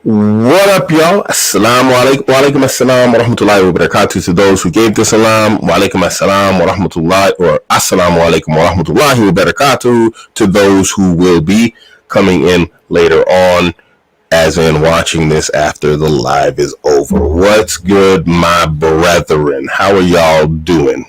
What up, y'all? Assalamu alaikum. Wa alaikum assalam wa rahmatullahi wa barakatuh to those who gave the salam. Wa alaikum assalam wa rahmatullahi or assalamu alaikum wa rahmatullahi wa barakatuh to those who will be coming in later on, as in watching this after the live is over. What's good, my brethren? How are y'all doing?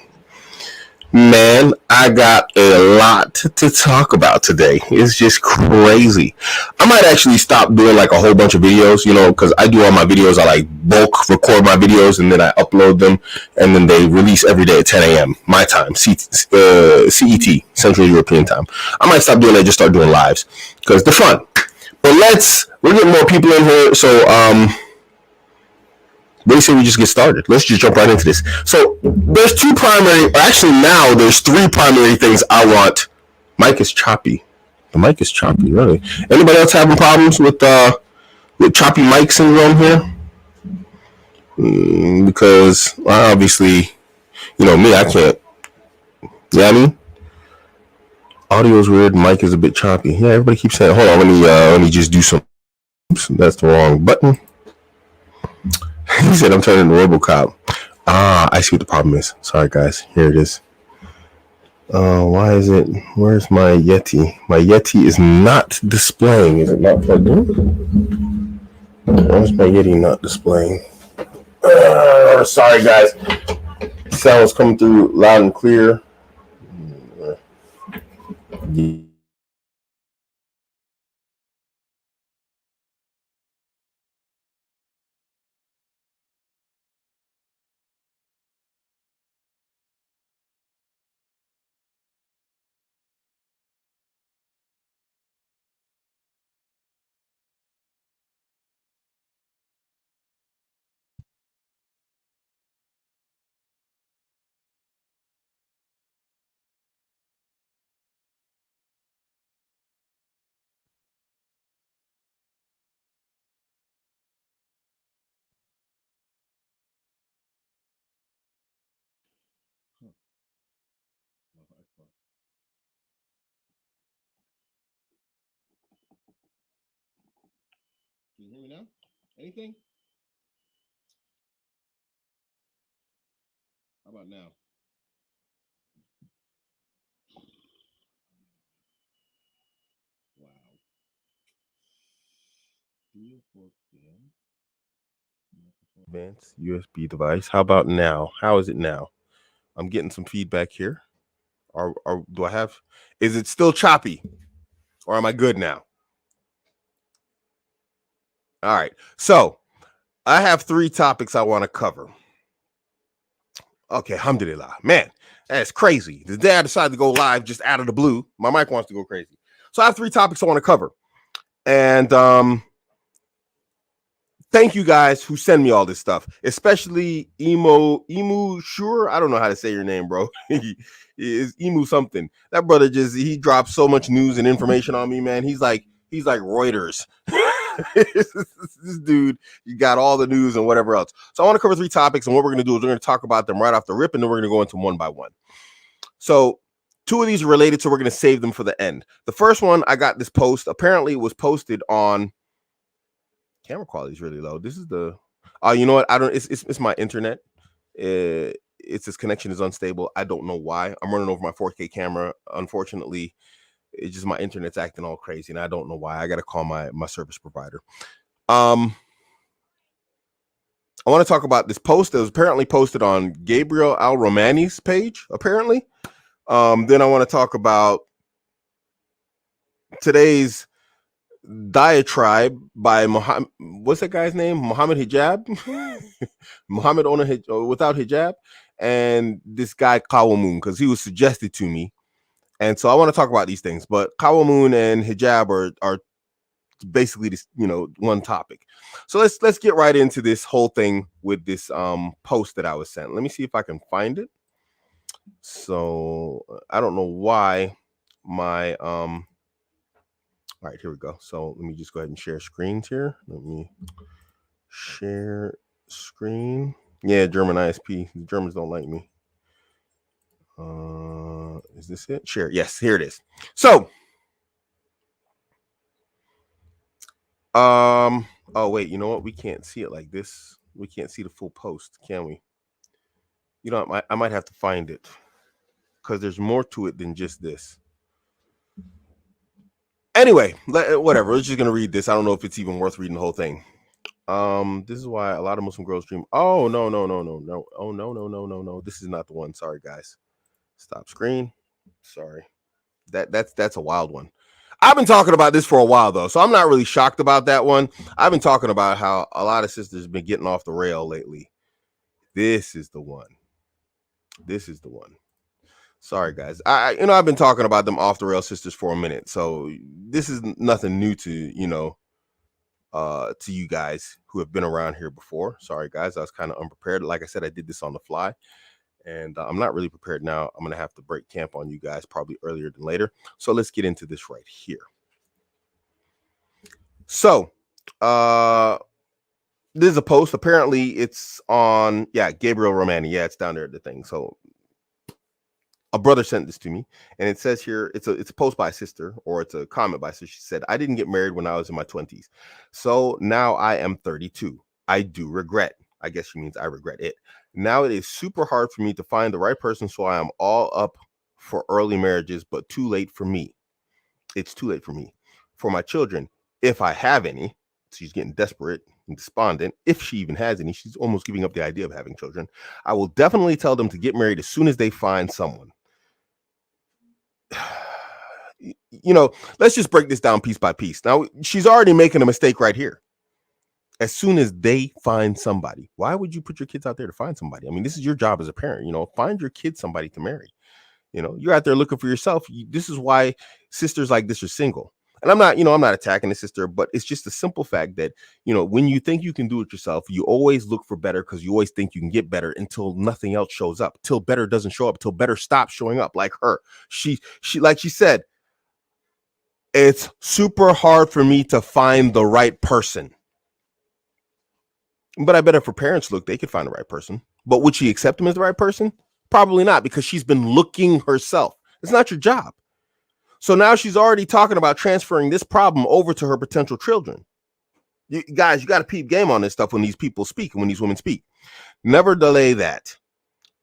Man, I got a lot to talk about today. It's just crazy. I might actually stop doing like a whole bunch of videos, because I do all my videos. I like bulk record my videos and then I upload them, and then they release every day at 10 a.m. my time, CET, Central European time. I might stop doing that, just start doing lives because they're fun. But we're getting more people in here, so what do you say we just get started? Let's just jump right into this. So there's three primary things I want. Mic is choppy. The mic is choppy, really. Anybody else having problems with choppy mic syndrome here? Because obviously, me, I can't. Yeah, I mean, audio is weird. Mic is a bit choppy. Yeah, everybody keeps saying, hold on, let me just do some. Oops, that's the wrong button. He said I'm turning into RoboCop. I see what the problem is. Sorry, guys. Here it is. Why is it? Where's my Yeti? My Yeti is not displaying. Is it not plugged in? Where's my Yeti not displaying? Sorry, guys. Sound's coming through loud and clear. Can you hear me now? Anything? How about now? Wow. 3 or 4 p.m. Advanced USB device. How about now? How is it now? I'm getting some feedback here. Do I have? Is it still choppy, or am I good now? All right. So I have 3 topics I want to cover. Okay, alhamdulillah. Man, that's crazy. The day I decided to go live just out of the blue, my mic wants to go crazy. So I have 3 topics I want to cover. And thank you guys who send me all this stuff, especially Emu Sure. I don't know how to say your name, bro. Is Emu something. That brother he drops so much news and information on me, man. He's like Reuters. This dude, you got all the news and whatever else. So I want to cover 3 topics, and what we're going to do is we're going to talk about them right off the rip, and then we're going to go into one by one. So 2 of these are related, so we're going to save them for the end. The first one, I got this post. Apparently, it was posted on. Camera quality is really low. This is the. You know what? I don't. It's my internet. Its connection is unstable. I don't know why. I'm running over my 4K camera. Unfortunately, it's just my internet's acting all crazy, and I don't know why. I got to call my service provider. I want to talk about this post that was apparently posted on Gabriel Al-Romani's page, apparently. Then I want to talk about today's diatribe by Muhammad. What's that guy's name? Muhammad Hijab? Muhammad without hijab. And this guy Kawamoon, because he was suggested to me. And so I want to talk about these things. But Kawamoon and hijab are basically this, one topic. So let's get right into this whole thing with this post that I was sent. Let me see if I can find it. So I don't know why my all right, here we go. So let me just go ahead and share screens here. Let me share screen. Yeah, German ISP. The Germans don't like me. Is this it? Share. Yes, here it is. So Oh, wait, you know what? We can't see it like this. We can't see the full post, can we? You know, I might have to find it because there's more to it than just this. Anyway, whatever. We're just gonna read this. I don't know if it's even worth reading the whole thing. This is why a lot of Muslim girls dream. Oh no, no, no, no, no. Oh no, no, no, no, no. This is not the one. Sorry, guys. Stop screen. Sorry. That's a wild one. I've been talking about this for a while though, so I'm not really shocked about that one. I've been talking about how a lot of sisters have been getting off the rail lately. This is the one. This is the one. Sorry, guys. I've been talking about them off the rail sisters for a minute, so this is nothing new to to you guys who have been around here before. Sorry, guys. I was kind of unprepared. Like I said, I did this on the fly, and I'm not really prepared now. I'm gonna have to break camp on you guys probably earlier than later. So let's get into this right here. So, this is a post. Apparently, it's on Gabriel Romani. Yeah, it's down there at the thing. So a brother sent this to me, and it says here it's a post by a sister, or it's a comment by a sister. She said, "I didn't get married when I was in my 20s, so now I am 32. I do regret." I guess she means I regret it. Now it is super hard for me to find the right person, so I am all up for early marriages, but too late for me. It's too late for me. For my children, if I have any, she's getting desperate and despondent. If she even has any, she's almost giving up the idea of having children. I will definitely tell them to get married as soon as they find someone. Let's just break this down piece by piece. Now, she's already making a mistake right here. As soon as they find somebody, why would you put your kids out there to find somebody? I mean, this is your job as a parent, find your kids somebody to marry. You're out there looking for yourself. This is why sisters like this are single. And I'm not attacking the sister, but it's just a simple fact that, when you think you can do it yourself, you always look for better because you always think you can get better until nothing else shows up, till better doesn't show up, till better stops showing up. Like her, she like she said, it's super hard for me to find the right person. But I bet if her parents look, they could find the right person. But would she accept him as the right person? Probably not, because she's been looking herself. It's not your job. So now she's already talking about transferring this problem over to her potential children. You guys, you got to peep game on this stuff when these people speak and when these women speak. Never delay that.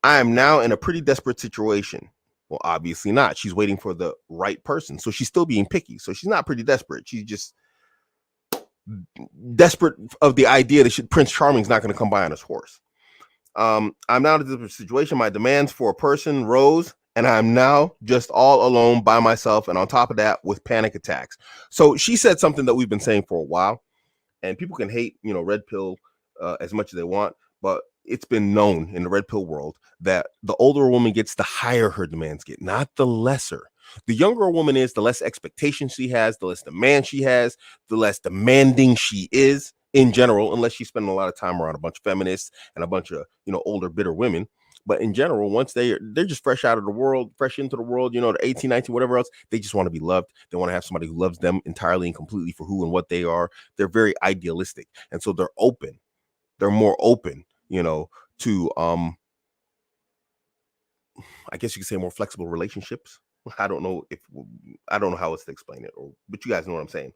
I am now in a pretty desperate situation. Well, obviously not. She's waiting for the right person. So she's still being picky. So she's not pretty desperate. She's just desperate of the idea that Prince Charming's not going to come by on his horse. I'm now in a different situation. My demands for a person rose, and I'm now just all alone by myself. And on top of that, with panic attacks. So she said something that we've been saying for a while, and people can hate, red pill as much as they want, but it's been known in the red pill world that the older a woman gets, the higher her demands get, not the lesser. The younger a woman is, the less expectation she has, the less demand she has, the less demanding she is in general, unless she's spending a lot of time around a bunch of feminists and a bunch of, older, bitter women. But in general, once they're just fresh out of the world, fresh into the world, they're 18, 19, whatever else, they just want to be loved. They want to have somebody who loves them entirely and completely for who and what they are. They're very idealistic. And so they're open. They're more open, to, I guess you could say, more flexible relationships. I don't know how else to explain it, but you guys know what I'm saying.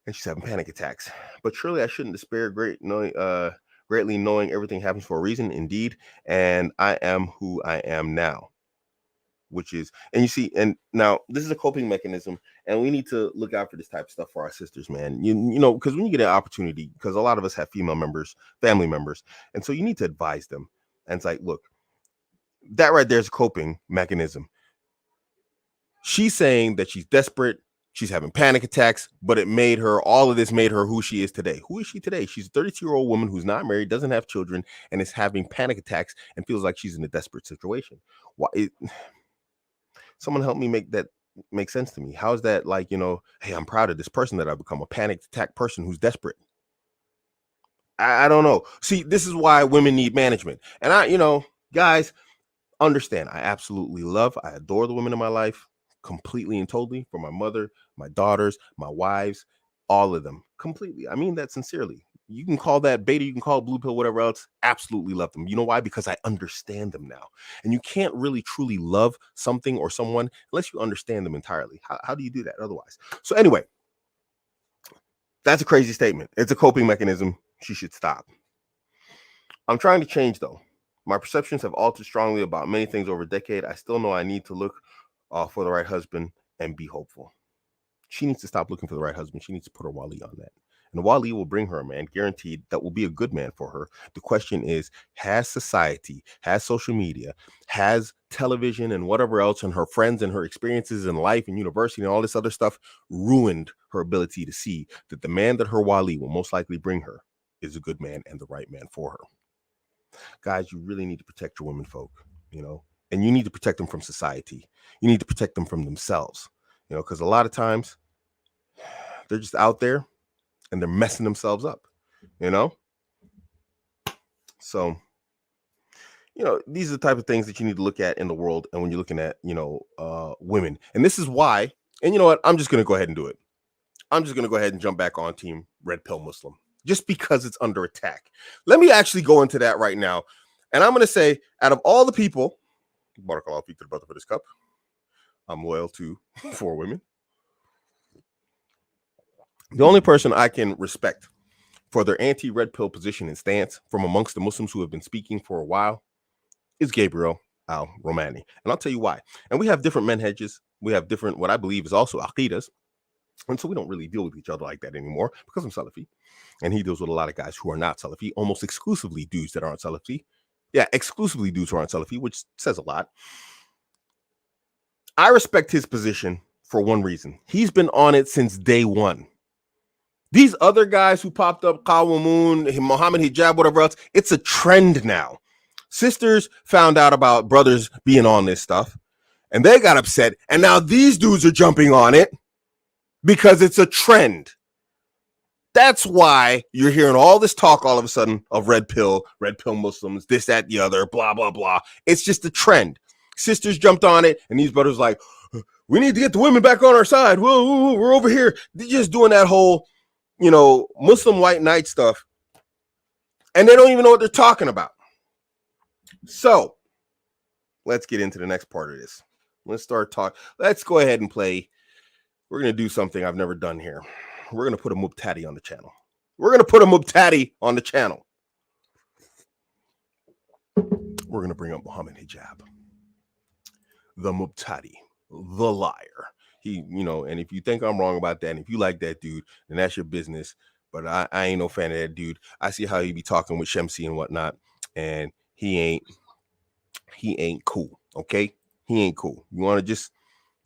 And she's having panic attacks. But surely I shouldn't despair greatly knowing everything happens for a reason, indeed. And I am who I am now, which is, and you see, and now this is a coping mechanism, and we need to look out for this type of stuff for our sisters, man. Because when you get an opportunity, because a lot of us have family members, and so you need to advise them. And it's like, look, that right there is a coping mechanism. She's saying that she's desperate. She's having panic attacks, but all of this made her who she is today. Who is she today? She's a 32-year-old woman who's not married, doesn't have children, and is having panic attacks and feels like she's in a desperate situation. Someone help me make that make sense to me. How is that like, hey, I'm proud of this person that I've become, a panic attack person who's desperate? I don't know. See, this is why women need management. And guys, understand, I adore the women in my life completely and totally, for my mother, my daughters, my wives, all of them completely. I mean that sincerely. You can call that beta, you can call it blue pill, whatever else. Absolutely love them. You know why? Because I understand them now. And you can't really truly love something or someone unless you understand them entirely. How do you do that otherwise? So anyway, That's a crazy statement. It's a coping mechanism. She should stop. I'm trying to change, though. My perceptions have altered strongly about many things over a decade. I still know I need to look for the right husband and be hopeful. She needs to stop looking for the right husband. She needs to put her wali on that. And the wali will bring her a man, guaranteed, that will be a good man for her. The question is, has society, has social media, has television and whatever else, and her friends and her experiences in life and university and all this other stuff ruined her ability to see that the man that her wali will most likely bring her is a good man and the right man for her? Guys, you really need to protect your women folk, and you need to protect them from society. You need to protect them from themselves, because a lot of times they're just out there and they're messing themselves up, So, these are the type of things that you need to look at in the world. And when you're looking at, women, and this is why, and you know what, I'm just going to go ahead and do it. I'm just going to go ahead and jump back on team Red Pill Muslim just because it's under attack. Let me actually go into that right now. And I'm going to say, out of all the people, Barakallahu feek to the brother for this cup, I'm loyal to 4 women. The only person I can respect for their anti-red pill position and stance from amongst the Muslims who have been speaking for a while is Gabriel al-Romani. And I'll tell you why. And we have different manhages. We have different, what I believe is also aqidas. And so we don't really deal with each other like that anymore because I'm Salafi. And he deals with a lot of guys who are not Salafi, almost exclusively dudes that aren't Salafi. Yeah, exclusively dudes who aren't Salafi, which says a lot. I respect his position for one reason. He's been on it since day one. These other guys who popped up, Kawamoon, Muhammad Hijab, whatever else, it's a trend now. Sisters found out about brothers being on this stuff, and they got upset, and now these dudes are jumping on it because it's a trend. That's why you're hearing all this talk all of a sudden of red pill Muslims, this, that, the other, blah, blah, blah. It's just a trend. Sisters jumped on it, and these brothers like, we need to get the women back on our side. Whoa, we're over here. They're just doing that whole, Muslim white knight stuff. And they don't even know what they're talking about. So let's get into the next part of this. Let's go ahead and play. We're going to do something I've never done here. We're going to put a Mubtadi on the channel. We're going to bring up Muhammad Hijab, the Mubtadi, the liar. He, and if you think I'm wrong about that, and if you like that dude, then that's your business. But I ain't no fan of that dude. I see how he be talking with Shamsi and whatnot, and he ain't cool. Okay, he ain't cool. You want to just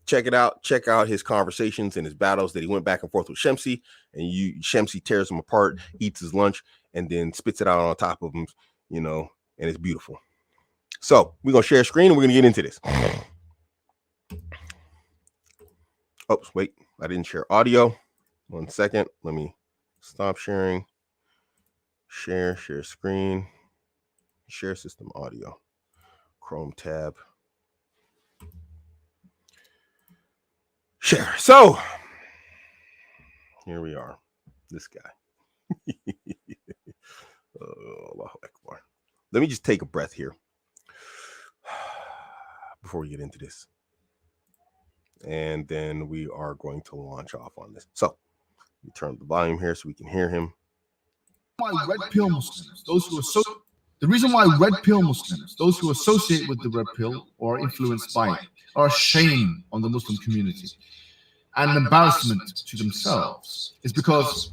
check it out. Check out his conversations and his battles that he went back and forth with Shamsi, and Shamsi tears him apart, eats his lunch, and then spits it out on top of him. And it's beautiful. So we're gonna share a screen and we're gonna get into this. Oh, wait, I didn't share audio. 1 second. Let me stop sharing. Share screen. Share system audio. Chrome tab. Share. So here we are. This guy. Allahu Akbar. Let me just take a breath here before we get into this. And then we are going to launch off on this. So we turn up the volume here so we can hear him. Why red pill Muslims, the reason why red pill Muslims, those who associate with the red pill or influenced by it, are a shame on the Muslim community and an embarrassment to themselves is because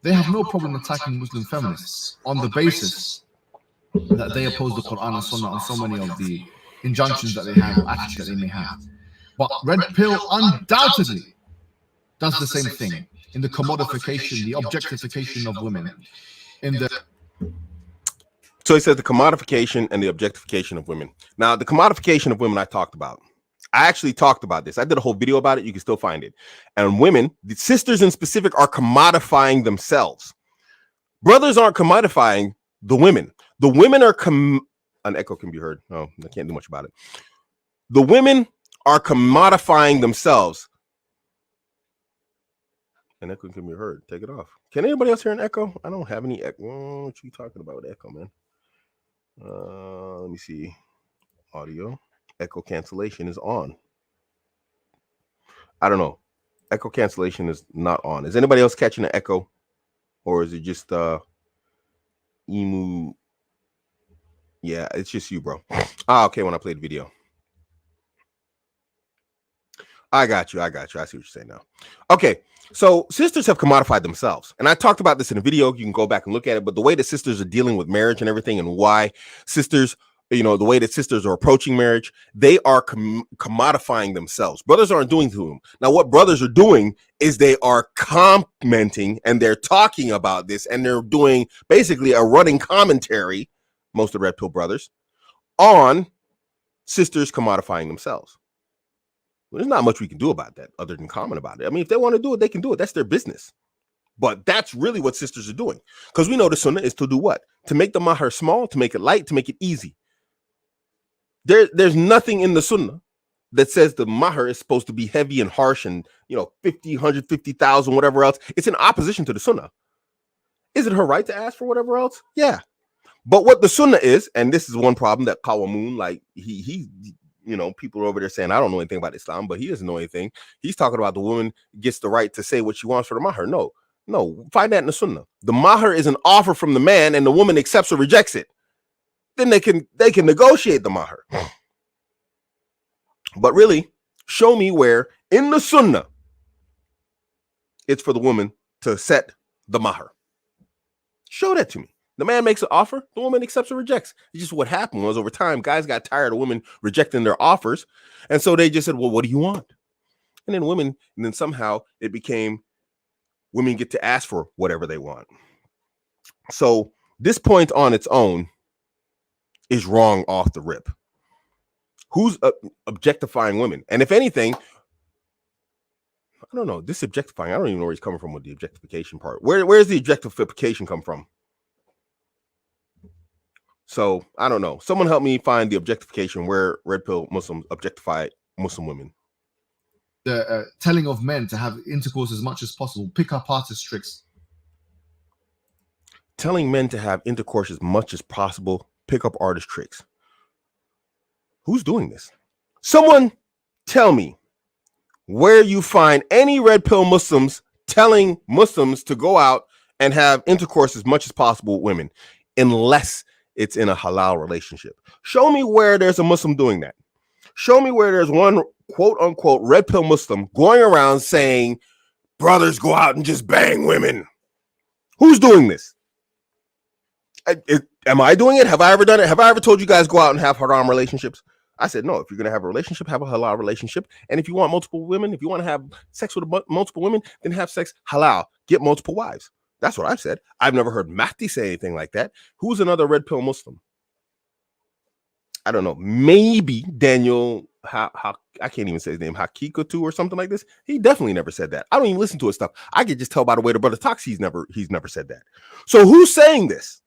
they have no problem attacking Muslim feminists on the basis that they oppose the Quran and Sunnah on so many of the injunctions that they have, attitudes that they may have. But red pill undoubtedly does the same thing in the commodification, the objectification of women. So he said the commodification and the objectification of women. Now, the commodification of women I talked about. I actually talked about this. I did a whole video about it. You can still find it. And women, the sisters in specific, are commodifying themselves. Brothers aren't commodifying the women. The women are an echo can be heard. No, I can't do much about it. The women are commodifying themselves. An echo can be heard. Take it off. Can anybody else hear an echo? I don't have any echo. What you talking about with echo, man? Let me see. Audio. Echo cancellation is on. I don't know. Echo cancellation is not on. Is anybody else catching the echo? Or is it just Emu? Yeah, it's just you, bro. Okay, when I played the video. I got you. I see what you're saying now. Okay, so sisters have commodified themselves. And I talked about this in a video. You can go back and look at it. But the way that sisters are dealing with marriage and everything, and why sisters, the way that sisters are approaching marriage, they are commodifying themselves. Brothers aren't doing to them. Now, what brothers are doing is they are commenting and they're talking about this, and they're doing basically a running commentary, most of the Red Pill brothers, on sisters commodifying themselves. There's not much we can do about that other than comment about it. I mean, if they want to do it, they can do it. That's their business. But that's really what sisters are doing. Because we know the sunnah is to do what? To make the mahar small, to make it light, to make it easy. There's nothing in the sunnah that says the mahar is supposed to be heavy and harsh and, 50, 150,000, whatever else. It's in opposition to the sunnah. Is it her right to ask for whatever else? Yeah. But what the sunnah is, and this is one problem that Kawamoon, like he people are over there saying, I don't know anything about Islam, but he doesn't know anything. He's talking about the woman gets the right to say what she wants for the mahar. No, find that in the sunnah. The mahar is an offer from the man and the woman accepts or rejects it. Then they can negotiate the mahar. But really, show me where in the sunnah it's for the woman to set the mahar. Show that to me. The man makes an offer, the woman accepts or rejects. It's just what happened was over time, guys got tired of women rejecting their offers. And so they just said, well, what do you want? And then somehow it became women get to ask for whatever they want. So this point on its own is wrong off the rip. Who's objectifying women? And if anything, I don't know, this objectifying, I don't even know where he's coming from with the objectification part. Where's the objectification come from? So I don't know. Someone help me find the objectification where red pill Muslims objectify Muslim women. The telling of men to have intercourse as much as possible, pick up artist tricks. Telling men to have intercourse as much as possible, pick up artist tricks. Who's doing this? Someone tell me where you find any red pill Muslims telling Muslims to go out and have intercourse as much as possible with women, unless it's in a halal relationship. Show me where there's a Muslim doing that. Show me where there's one quote unquote red pill Muslim going around saying, brothers go out and just bang women. Who's doing this? Am I doing it? Have I ever done it? Have I ever told you guys go out and have haram relationships? I said, no, if you're going to have a relationship, have a halal relationship. And if you want multiple women, if you want to have sex with multiple women, then have sex halal. Get multiple wives. That's what I've said. I've never heard Mahdi say anything like that. Who's another red pill Muslim? I don't know. Maybe Daniel, I can't even say his name, Hakikatu or something like this. He definitely never said that. I don't even listen to his stuff. I can just tell by the way the brother talks, he's never said that. So who's saying this?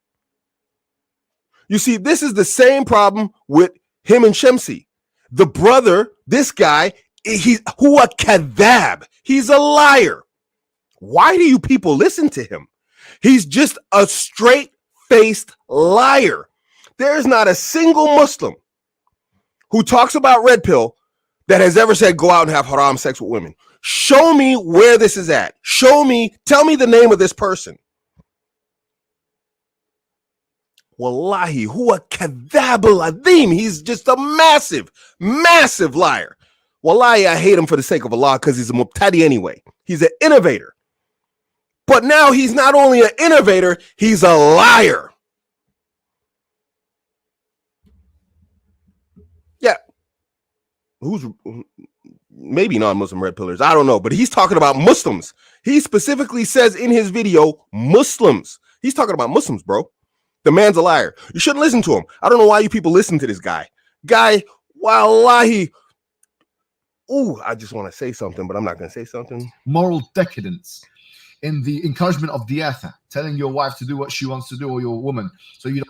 You see, this is the same problem with him and Shemsi. The brother, this guy, he's huwa kadhab. He's a liar. Why do you people listen to him? He's just a straight-faced liar. There's not a single Muslim who talks about red pill that has ever said go out and have haram sex with women. Show me where this is at. Show me, tell me the name of this person. Wallahi, huwa kadhab al-adhim. He's just a massive, massive liar. Wallahi, I hate him for the sake of Allah because he's a mubtadi anyway. He's an innovator. But now he's not only an innovator, he's a liar. Yeah. Who's maybe non-Muslim red pillars? I don't know, but he's talking about Muslims. He specifically says in his video, Muslims. He's talking about Muslims, bro. The man's a liar. You shouldn't listen to him. I don't know why you people listen to this guy. Wallahi. Ooh, I just want to say something, but I'm not going to say something. Moral decadence in the encouragement of diatha, telling your wife to do what she wants to do, or your woman, so you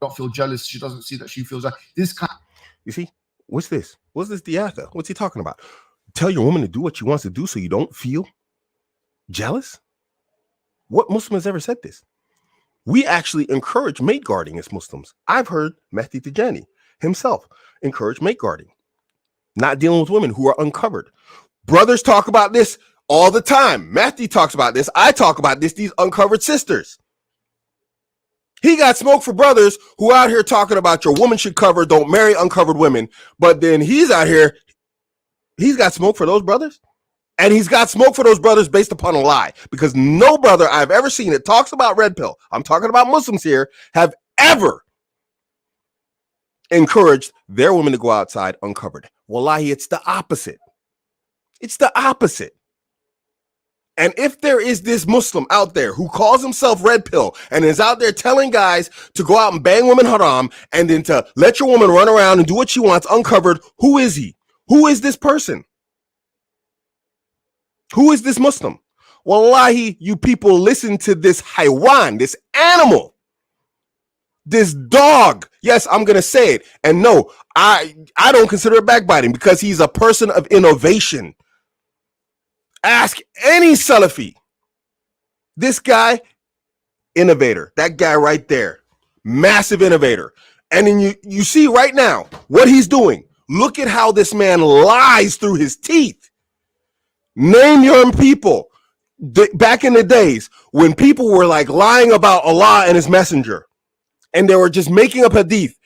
don't feel jealous. She doesn't see that she feels like this kind. You see, what's this? What's this diatha? What's he talking about? Tell your woman to do what she wants to do so you don't feel jealous? What Muslim has ever said this? We actually encourage mate guarding as Muslims. I've heard Mehdi Tijani himself encourage mate guarding, not dealing with women who are uncovered. Brothers talk about this all the time. Matthew talks about this. I talk about this, these uncovered sisters. He got smoke for brothers who out here talking about your woman should cover, don't marry uncovered women. But then he's out here, he's got smoke for those brothers. And he's got smoke for those brothers based upon a lie. Because no brother I've ever seen that talks about red pill, I'm talking about Muslims here, have ever encouraged their women to go outside uncovered. Wallahi, it's the opposite. It's the opposite. And if there is this Muslim out there who calls himself red pill and is out there telling guys to go out and bang women haram and then to let your woman run around and do what she wants uncovered, who is he? Who is this person? Who is this Muslim? Wallahi, you people listen to this haywan, this animal, this dog. Yes, I'm going to say it. And no, I don't consider it backbiting because he's a person of innovation. Ask any Salafi. This guy, innovator. That guy right there, massive innovator. And then you see right now what he's doing. Look at how this man lies through his teeth. Name your people. Back in the days when people were like lying about Allah and his messenger and they were just making up hadith.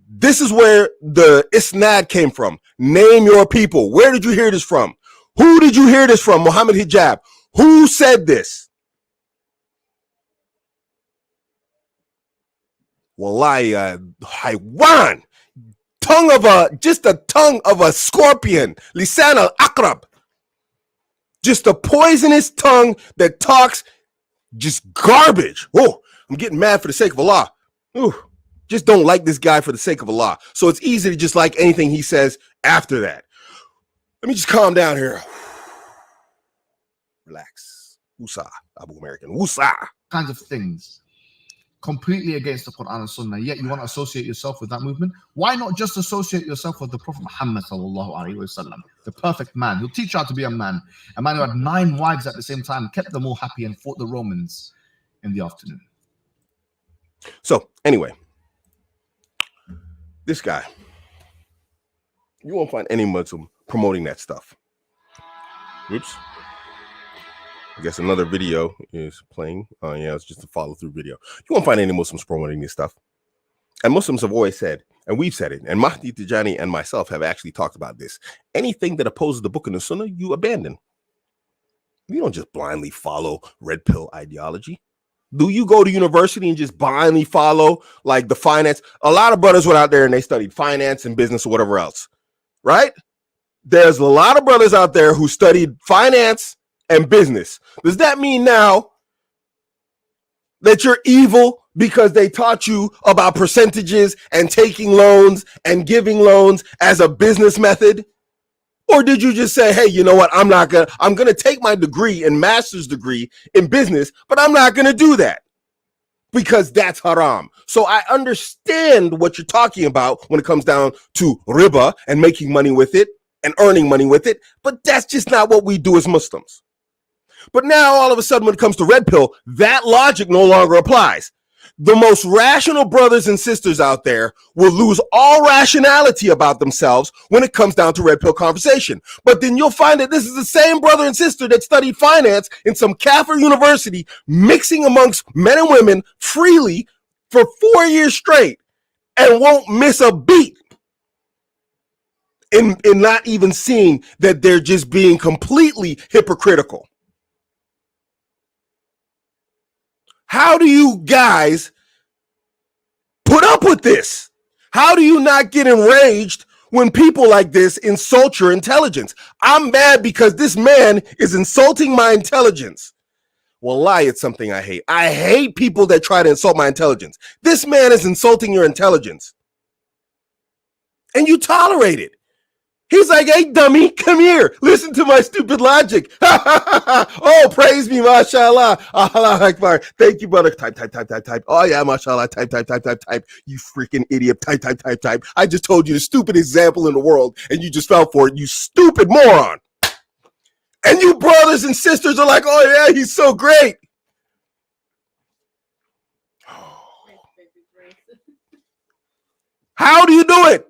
This is where the isnad came from. Name your people. Where did you hear this from? Who did you hear this from? Muhammad Hijab. Who said this? Wallahi, haywan. Just the tongue of a scorpion. Lisan al-aqrab. Just a poisonous tongue that talks just garbage. Oh, I'm getting mad for the sake of Allah. Ooh, just don't like this guy for the sake of Allah. So it's easy to just like anything he says after that. Let me just calm down here. Relax. Wusa, Abuamerican. Wusa. Kinds of things completely against the Quran and Sunnah, yet you want to associate yourself with that movement. Why not just associate yourself with the Prophet Muhammad sallallahu alaihi wasallam, the perfect man who teach you how to be a man who had 9 wives at the same time, kept them all happy, and fought the Romans in the afternoon. So anyway, this guy, you won't find any Muslim promoting that stuff. Oops. I guess another video is playing. Yeah, it's just a follow-through video. You won't find any Muslims promoting this stuff. And Muslims have always said, and we've said it, and Mahdi Tijani and myself have actually talked about this. Anything that opposes the book and the Sunnah, you abandon. You don't just blindly follow red pill ideology. Do you go to university and just blindly follow like the finance? A lot of brothers went out there and they studied finance and business or whatever else, right? There's a lot of brothers out there who studied finance and business. Does that mean now that you're evil because they taught you about percentages and taking loans and giving loans as a business method? Or did you just say, hey, you know what? I'm going to take my degree and master's degree in business, but I'm not going to do that because that's haram. So I understand what you're talking about when it comes down to riba and making money with it and earning money with it, but that's just not what we do as Muslims. But now all of a sudden when it comes to red pill, that logic no longer applies. The most rational brothers and sisters out there will lose all rationality about themselves when it comes down to red pill conversation. But then you'll find that this is the same brother and sister that studied finance in some Kafir university, mixing amongst men and women freely for 4 years straight and won't miss a beat in not even seeing that they're just being completely hypocritical. How do you guys put up with this? How do you not get enraged when people like this insult your intelligence? I'm mad because this man is insulting my intelligence. Wallahi, it's something I hate. I hate people that try to insult my intelligence. This man is insulting your intelligence. And you tolerate it. He's like, hey, dummy, come here. Listen to my stupid logic. Oh, praise me, mashallah. Allah Akbar. Thank you, brother. Type. Oh, yeah, mashallah. Type. You freaking idiot. Type. I just told you the stupid example in the world, and you just fell for it, you stupid moron. And you brothers and sisters are like, oh, yeah, he's so great. How do you do it?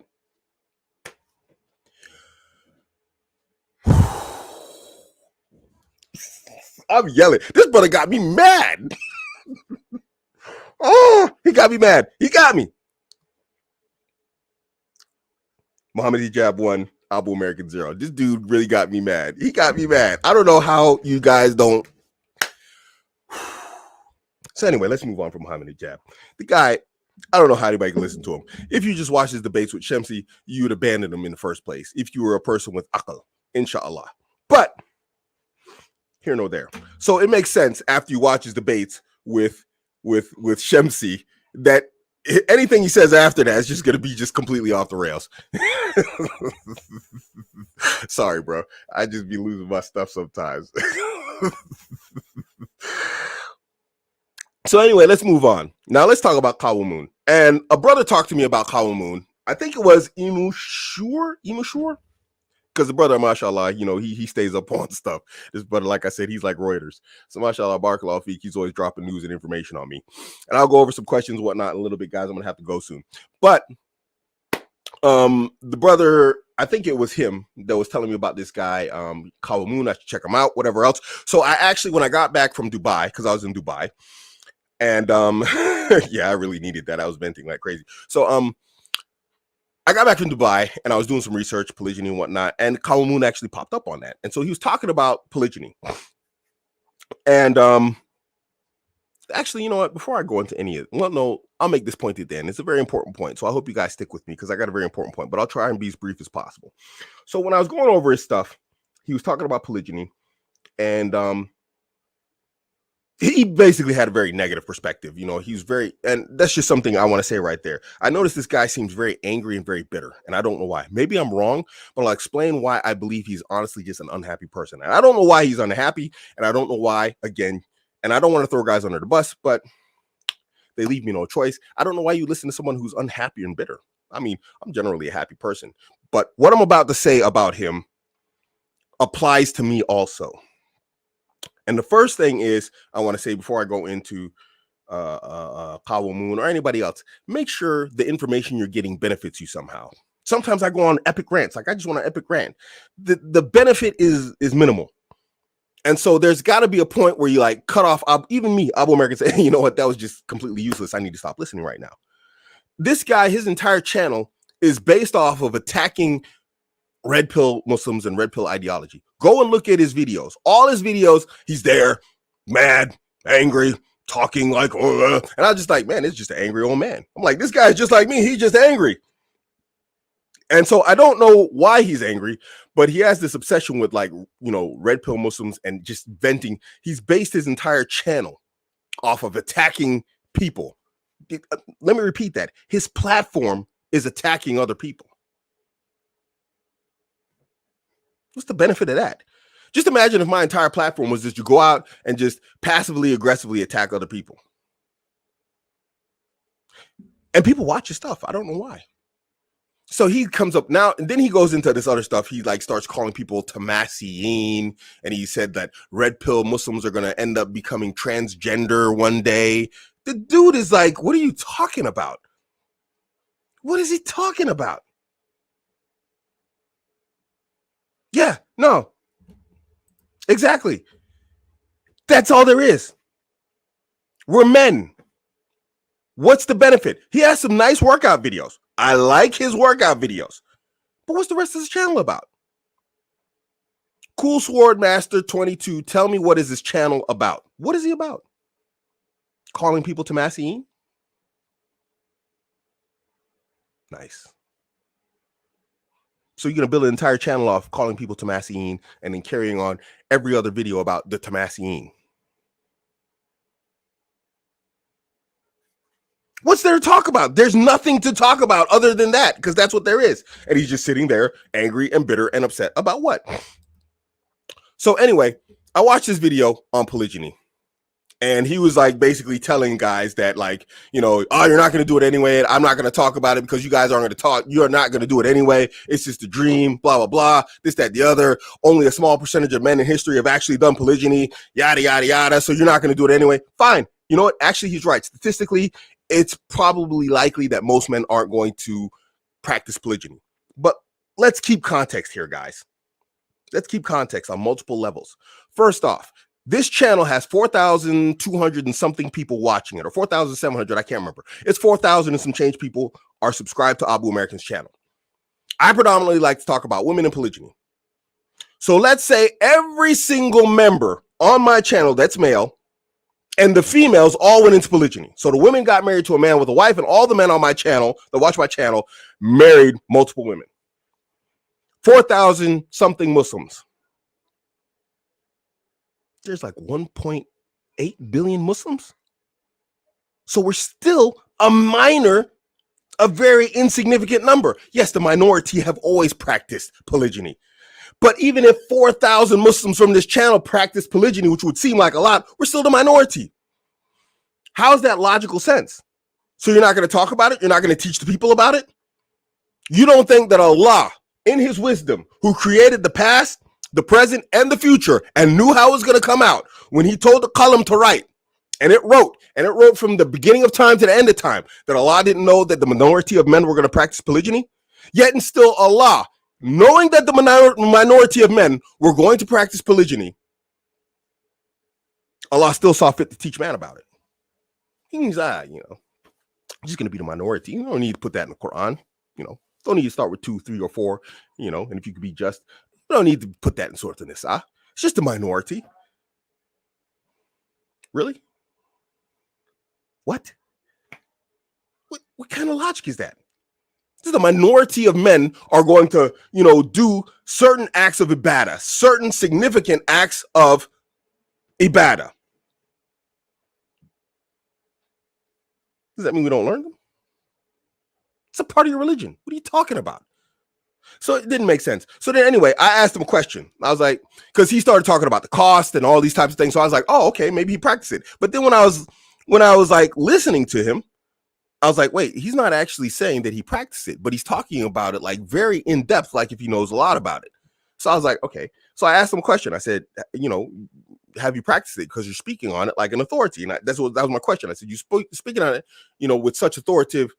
I'm yelling. This brother got me mad. Oh, he got me mad. He got me. Muhammad Hijab 1, Abuamerican 0. This dude really got me mad. He got me mad. I don't know how you guys don't. So anyway, let's move on from Muhammad Hijab. The guy, I don't know how anybody can listen to him. If you just watch his debates with Shamsi, you would abandon him in the first place if you were a person with aql, inshallah. But here nor there. So it makes sense after you watch his debates with Shamsi that anything he says after that is just going to be just completely off the rails. Sorry, bro. I just be losing my stuff sometimes. So anyway, let's move on. Now let's talk about Kawamoon. And a brother talked to me about Kawamoon. I think it was Imushur? Because the brother, mashallah, you know, he stays up on stuff. This brother, like I said, he's like Reuters. So mashallah, barakallahu feek, he's always dropping news and information on me. And I'll go over some questions and whatnot in a little bit, guys. I'm going to have to go soon. But the brother, I think it was him that was telling me about this guy, Kawamoon. I should check him out, whatever else. So I actually, when I got back from Dubai, because I was in Dubai, and yeah, I really needed that. I was venting like crazy. So I got back from Dubai and I was doing some research, polygyny and whatnot, and Kawamoon actually popped up on that. And so he was talking about polygyny. And actually, you know what? Before I go into any of it, well, no, I'll make this point at the end. It's a very important point. So I hope you guys stick with me because I got a very important point, but I'll try and be as brief as possible. So when I was going over his stuff, he was talking about polygyny, and he basically had a very negative perspective. You know, he's very, and that's just something I want to say right there. I noticed this guy seems very angry and very bitter, and I don't know why. Maybe I'm wrong, but I'll explain why I believe he's honestly just an unhappy person. And I don't know why he's unhappy, and I don't know why, again, and I don't want to throw guys under the bus, but they leave me no choice. I don't know why you listen to someone who's unhappy and bitter. I mean, I'm generally a happy person, but what I'm about to say about him applies to me also. And the first thing is, I want to say before I go into Kawamoon or anybody else, make sure the information you're getting benefits you somehow. Sometimes I go on epic rants, like I just want an epic rant. The benefit is minimal. And so there's got to be a point where you like cut off, even me, Abuamerican, say, hey, you know what, that was just completely useless. I need to stop listening right now. This guy, his entire channel is based off of attacking red pill Muslims and red pill ideology. Go and look at his videos. All his videos, he's there, mad, angry, talking like, and I was just like, man, it's just an angry old man. I'm like, this guy's just like me. He's just angry. And so I don't know why he's angry, but he has this obsession with like, you know, red pill Muslims and just venting. He's based his entire channel off of attacking people. Let me repeat that. His platform is attacking other people. What's the benefit of that? Just imagine if my entire platform was just you go out and just passively, aggressively attack other people. And people watch your stuff. I don't know why. So he comes up now, and then he goes into this other stuff. He like starts calling people Tamasiyin, and he said that red pill Muslims are going to end up becoming transgender one day. The dude is like, what are you talking about? What is he talking about? Yeah, no. Exactly. That's all there is. We're men. What's the benefit? He has some nice workout videos. I like his workout videos. But what's the rest of his channel about? Cool Sword Master 22, tell me what is his channel about? What is he about? Calling people Tamasiyin? Nice. So you're going to build an entire channel off calling people Tamasiyin and then carrying on every other video about the Tamasiyin. What's there to talk about? There's nothing to talk about other than that, because that's what there is. And he's just sitting there angry and bitter and upset about what? So anyway, I watched this video on polygyny. And he was like basically telling guys that like, you know, oh, you're not going to do it anyway. I'm not going to talk about it because you guys aren't going to talk. You're not going to do it anyway. It's just a dream, blah, blah, blah. This, that, the other. Only a small percentage of men in history have actually done polygyny, yada, yada, yada. So you're not going to do it anyway. Fine. You know what? Actually, he's right. Statistically, it's probably likely that most men aren't going to practice polygyny. But let's keep context here, guys. Let's keep context on multiple levels. First off, This channel has 4,200 and something people watching it, or 4,700. I can't remember. It's 4,000 and some change people are subscribed to Abuamerican's channel. I predominantly like to talk about women and polygyny. So let's say every single member on my channel that's male and the females all went into polygyny. So the women got married to a man with a wife, and all the men on my channel that watch my channel married multiple women. 4,000 something Muslims. There's like 1.8 billion Muslims. So we're still a very insignificant number. Yes, the minority have always practiced polygyny. But even if 4,000 Muslims from this channel practice polygyny, which would seem like a lot, we're still the minority. How's that logical sense? So you're not going to talk about it? You're not going to teach the people about it? You don't think that Allah, in his wisdom, who created the past, the present, and the future, and knew how it was going to come out, when he told the qalam to write, and it wrote from the beginning of time to the end of time, that Allah didn't know that the minority of men were going to practice polygyny? Yet and still Allah, knowing that the minority of men were going to practice polygyny, Allah still saw fit to teach man about it. He means, just going to be the minority. You don't need to put that in the Quran. Don't need to start with 2, 3, or 4, and if you could be just, you don't need to put that in Surah An-Nisa. It's just a minority. Really? What kind of logic is that? The minority of men are going to, do certain acts of ibadah, certain significant acts of ibadah. Does that mean we don't learn them? It's a part of your religion. What are you talking about? So it didn't make sense. So then anyway, I asked him a question. I was like, because he started talking about the cost and all these types of things. So I was like, oh, okay, maybe he practiced it. But then when I was like listening to him, I was like, wait, he's not actually saying that he practiced it, but he's talking about it like very in depth, like if he knows a lot about it. So I was like, okay. So I asked him a question. I said, have you practiced it? Because you're speaking on it like an authority. And that was my question. I said, you speaking on it, with such authoritative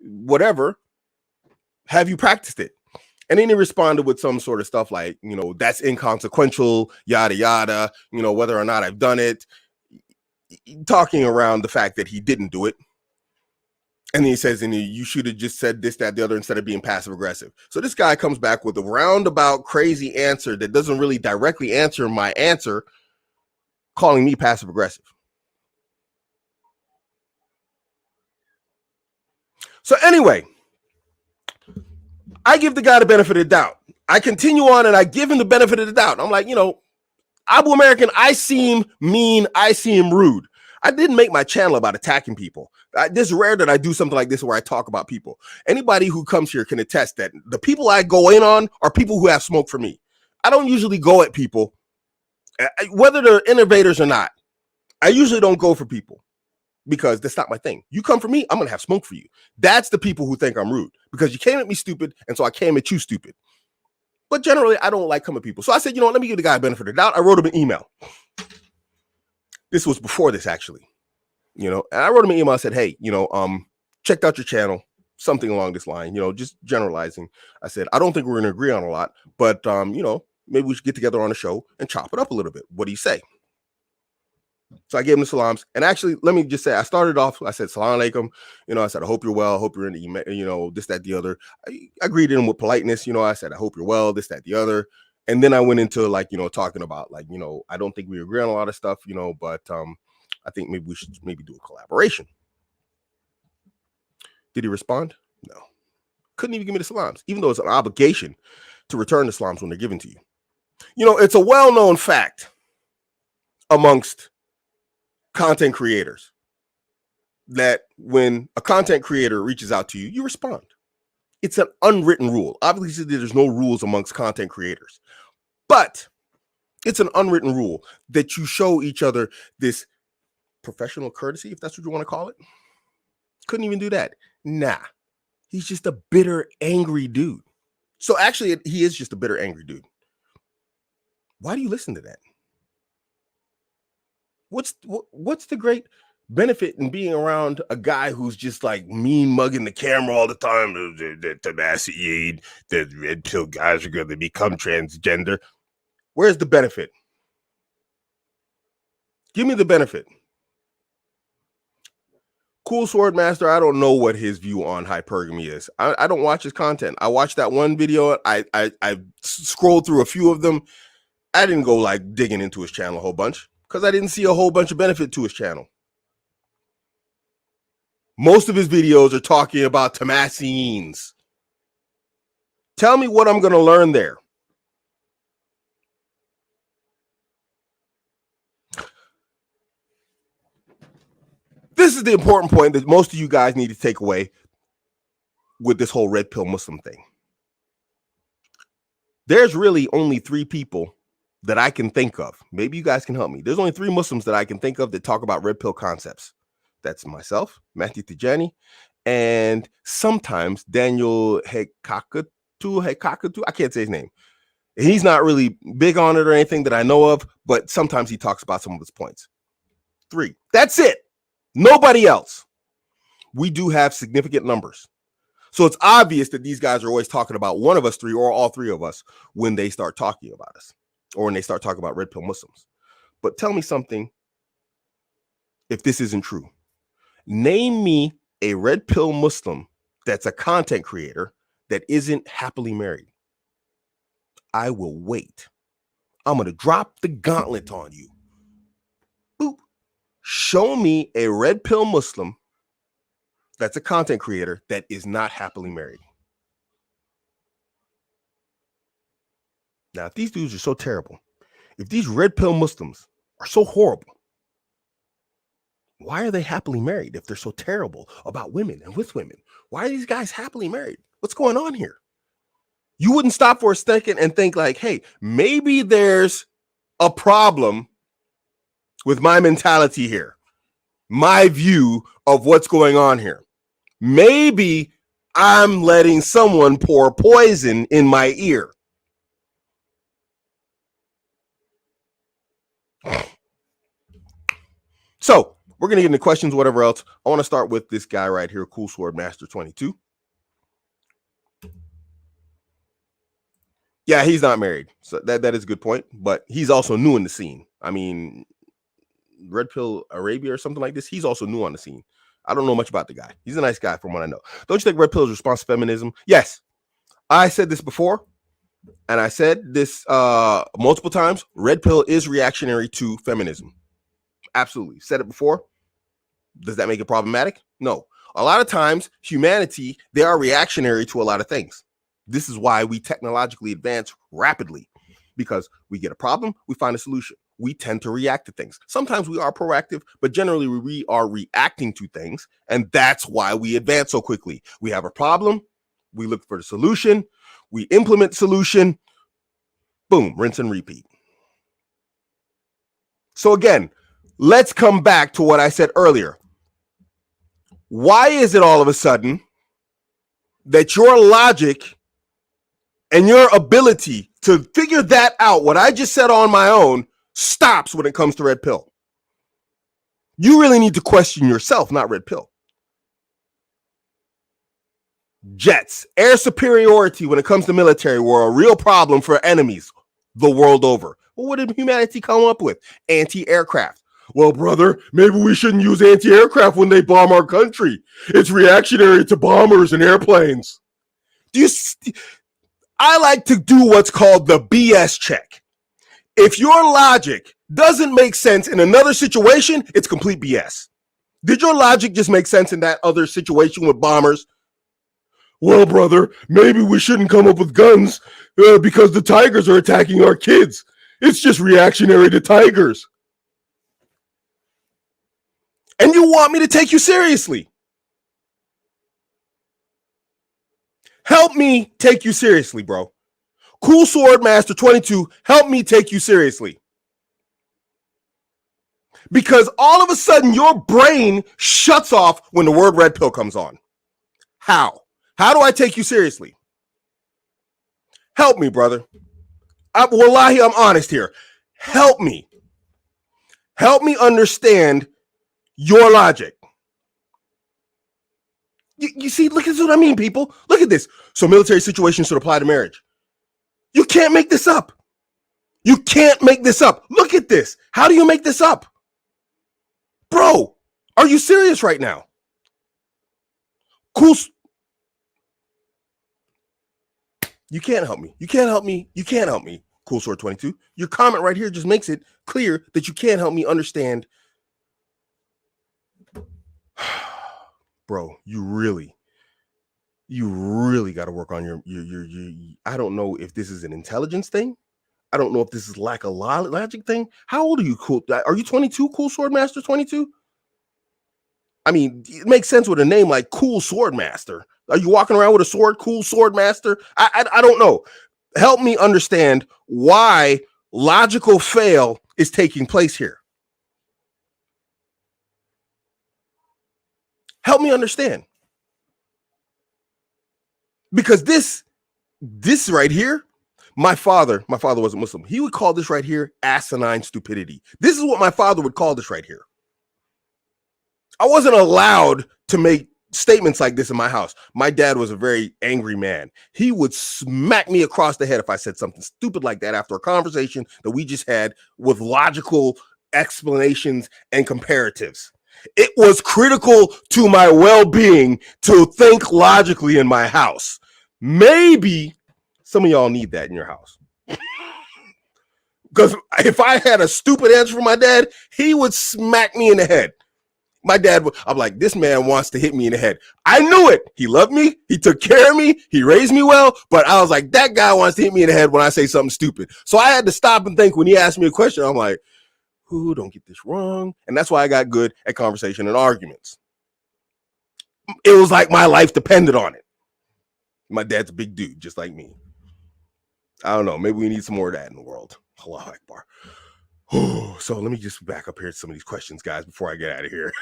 whatever, have you practiced it? And then he responded with some sort of stuff like, that's inconsequential, yada, yada, whether or not I've done it, talking around the fact that he didn't do it. And then he says, and you should have just said this, that, the other, instead of being passive aggressive. So this guy comes back with a roundabout crazy answer that doesn't really directly answer my answer, calling me passive aggressive. So anyway, I give the guy the benefit of the doubt. I continue on and I give him the benefit of the doubt. I'm like, Abuamerican, I seem mean. I seem rude. I didn't make my channel about attacking people. It's rare that I do something like this where I talk about people. Anybody who comes here can attest that the people I go in on are people who have smoke for me. I don't usually go at people, whether they're innovators or not. I usually don't go for people because that's not my thing. You come for me, I'm going to have smoke for you. That's the people who think I'm rude because you came at me stupid, and so I came at you stupid. But generally, I don't like coming at people. So I said, let me give the guy a benefit of the doubt. I wrote him an email. This was before this, actually. And I wrote him an email. I said, hey, checked out your channel, something along this line, just generalizing. I said, I don't think we're going to agree on a lot, but, maybe we should get together on a show and chop it up a little bit. What do you say? So I gave him the salams. And actually, let me just say, I started off, I said, salam alaikum. I said, I hope you're well. I hope you're in the, this, that, the other. I greeted him with politeness. I said, I hope you're well, this, that, the other. And then I went into talking about I don't think we agree on a lot of stuff, but I think maybe we should do a collaboration. Did he respond? No. Couldn't even give me the salams, even though it's an obligation to return the salams when they're given to you. It's a well-known fact amongst content creators that when a content creator reaches out to you, you respond. It's an unwritten rule. Obviously, there's no rules amongst content creators, but it's an unwritten rule that you show each other this professional courtesy, if that's what you want to call it. Couldn't even do that. Nah, he's just a bitter, angry dude. So actually, he is just a bitter, angry dude. Why do you listen to that? What's the great benefit in being around a guy who's just like mean mugging the camera all the time? The red pill guys are going to become transgender. Where's the benefit? Give me the benefit. Cool Sword Master, I don't know what his view on hypergamy is. I don't watch his content. I watched that one video. I scrolled through a few of them. I didn't go like digging into his channel a whole bunch because I didn't see a whole bunch of benefit to his channel. Most of his videos are talking about Tamasines. Tell me what I'm going to learn there. This is the important point that most of you guys need to take away with this whole red pill Muslim thing. There's really only 3 people that I can think of. Maybe you guys can help me. There's only 3 Muslims that I can think of that talk about red pill concepts. That's myself, Matthew Tijani, and sometimes Daniel Hekakatu. I can't say his name. He's not really big on it or anything that I know of, but sometimes he talks about some of his points. 3. That's it. Nobody else. We do have significant numbers. So it's obvious that these guys are always talking about one of us 3 or all 3 of us when they start talking about us or when they start talking about red pill Muslims. But tell me something if this isn't true. Name me a red pill Muslim that's a content creator that isn't happily married. I will wait. I'm going to drop the gauntlet on you. Boop. Show me a red pill Muslim that's a content creator that is not happily married. Now, if these dudes are so terrible, if these red pill Muslims are so horrible, why are they happily married if they're so terrible about women and with women? Why are these guys happily married? What's going on here? You wouldn't stop for a second and think like, hey, maybe there's a problem with my mentality here, my view of what's going on here. Maybe I'm letting someone pour poison in my ear. So we're going to get into questions, whatever else. I want to start with this guy right here, Cool Sword Master 22. Yeah, he's not married. So that is a good point. But he's also new in the scene. I mean, Red Pill Arabia or something like this. He's also new on the scene. I don't know much about the guy. He's a nice guy from what I know. Don't you think Red Pill is response to feminism? Yes. I said this before. And I said this multiple times. Red Pill is reactionary to feminism. Absolutely. Said it before. Does that make it problematic? No. A lot of times, humanity, they are reactionary to a lot of things. This is why we technologically advance rapidly, because we get a problem, we find a solution. We tend to react to things. Sometimes we are proactive, but generally we are reacting to things, and that's why we advance so quickly. We have a problem, we look for the solution, we implement solution, boom, rinse and repeat. So again, let's come back to what I said earlier. Why is it all of a sudden that your logic and your ability to figure that out, what I just said on my own, stops when it comes to red pill? You really need to question yourself, not red pill. Jets, air superiority when it comes to military were a real problem for enemies the world over. Well, what did humanity come up with? Anti-aircraft. Well, brother, maybe we shouldn't use anti-aircraft when they bomb our country. It's reactionary to bombers and airplanes. I like to do what's called the BS check. If your logic doesn't make sense in another situation, it's complete BS. Did your logic just make sense in that other situation with bombers? Well, brother, maybe we shouldn't come up with guns because the tigers are attacking our kids. It's just reactionary to tigers. And you want me to take you seriously? Help me take you seriously, bro. Cool Sword Master 22, help me take you seriously. Because all of a sudden your brain shuts off when the word red pill comes on. How? How do I take you seriously? Help me, brother. Wallahi, I'm honest here. Help me. Help me understand your logic. You see, look at what I mean, people. Look at this. So military situations should apply to marriage. You can't make this up. You can't make this up. Look at this. How do you make this up? Bro, are you serious right now? Cool. You can't help me. You can't help me. You can't help me. Cool Sword 22. Your comment right here just makes it clear that you can't help me understand. Bro, you really got to work on your I don't know if this is an intelligence thing. I don't know if this is like a logic thing. How old are you, Cool? Are you 22, Cool Sword Master 22? I mean, it makes sense with a name like Cool Sword Master. Are you walking around with a sword, Cool Sword Master? I don't know. Help me understand why logical fail is taking place here. Help me understand. Because this right here, my father wasn't Muslim. He would call this right here asinine stupidity. This is what my father would call this right here. I wasn't allowed to make statements like this in my house. My dad was a very angry man. He would smack me across the head if I said something stupid like that after a conversation that we just had with logical explanations and comparatives. It was critical to my well-being to think logically in my house. Maybe some of y'all need that in your house. Because if I had a stupid answer from my dad, he would smack me in the head. My dad, I'm like, this man wants to hit me in the head. I knew it. He loved me. He took care of me. He raised me well. But I was like, that guy wants to hit me in the head when I say something stupid. So I had to stop and think when he asked me a question. I'm like, ooh, don't get this wrong. And that's why I got good at conversation and arguments. It was like my life depended on it. My dad's a big dude, just like me. I don't know. Maybe we need some more of that in the world. Allahu Akbar. So let me just back up here to some of these questions, guys, before I get out of here.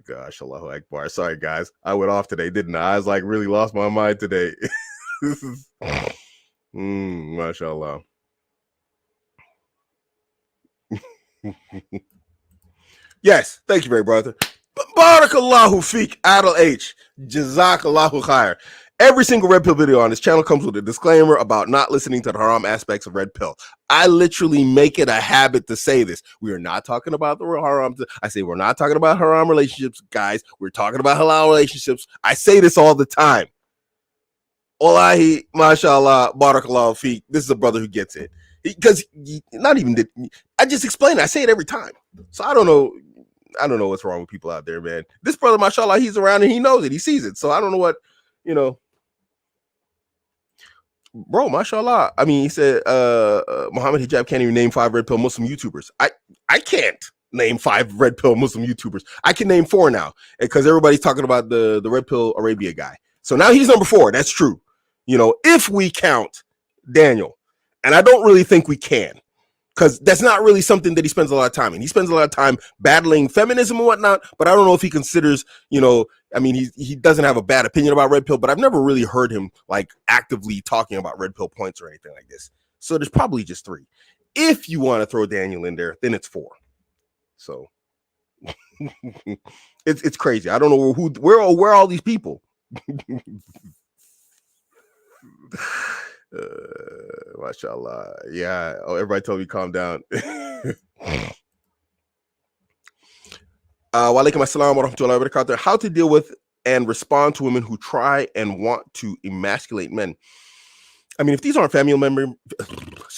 Gosh, Allahu Akbar. Sorry, guys. I went off today, didn't I? I was like really lost my mind today. MashaAllah. Yes, thank you, very brother. Barakallahu feek, Adel H. Jazakallahu khair. Every single Red Pill video on this channel comes with a disclaimer about not listening to the haram aspects of Red Pill. I literally make it a habit to say this. We are not talking about the haram. I say we're not talking about haram relationships, guys. We're talking about halal relationships. I say this all the time. Wallahi, mashallah, barakallahu feek. This is a brother who gets it. Because not even did I just explain it. I say it every time. So I don't know what's wrong with people out there, man. This brother, mashallah, he's around and he knows it. He sees it. So I don't know what, bro, mashallah. I mean, he said Muhammad Hijab can't even name 5 Red Pill Muslim YouTubers. I can't name 5 Red Pill Muslim YouTubers. I can name 4 now because everybody's talking about the Red Pill Arabia guy. So now he's number 4. That's true. If we count Daniel, and I don't really think we can, because that's not really something that he spends a lot of time in. He spends a lot of time battling feminism and whatnot, but I don't know if he considers, I mean, he doesn't have a bad opinion about Red Pill, but I've never really heard him like actively talking about Red Pill points or anything like this. So there's probably just 3. If you want to throw Daniel in there, then it's 4. So it's crazy. I don't know where are all these people. Mashallah. Yeah. Oh, everybody told me calm down. Walaikum assalam wa rahmatullahi wa barakatuh. How to deal with and respond to women who try and want to emasculate men. I mean, if these aren't family members,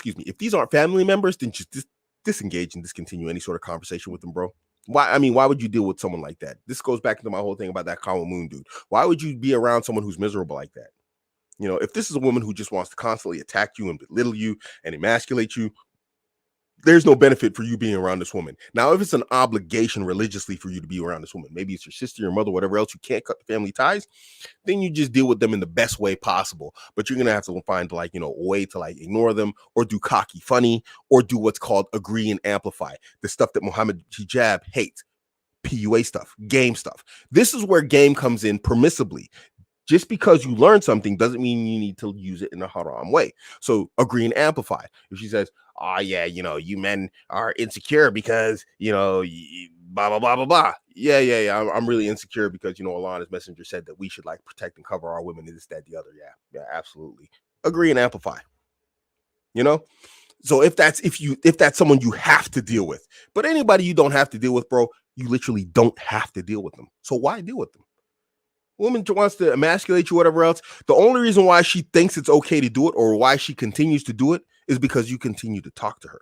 if these aren't family members, then just disengage and discontinue any sort of conversation with them, bro. Why would you deal with someone like that? This goes back to my whole thing about that Kawamoon dude. Why would you be around someone who's miserable like that? If this is a woman who just wants to constantly attack you and belittle you and emasculate you, there's no benefit for you being around this woman. Now, if it's an obligation religiously for you to be around this woman, maybe it's your sister, your mother, whatever else, you can't cut the family ties, then you just deal with them in the best way possible. But you're going to have to find a way to ignore them or do cocky funny or do what's called agree and amplify. The stuff that Muhammad Hijab hates, PUA stuff, game stuff. This is where game comes in permissibly. Just because you learn something doesn't mean you need to use it in a haram way. So agree and amplify. If she says, oh yeah, you men are insecure because, blah, blah, blah, blah, blah. Yeah. I'm really insecure because, Allah and his messenger said that we should protect and cover our women and this, that, the other. Yeah, absolutely. Agree and amplify. So if that's someone you have to deal with, but anybody you don't have to deal with, bro, you literally don't have to deal with them. So why deal with them? Woman wants to emasculate you, whatever else. The only reason why she thinks it's okay to do it, or why she continues to do it, is because you continue to talk to her.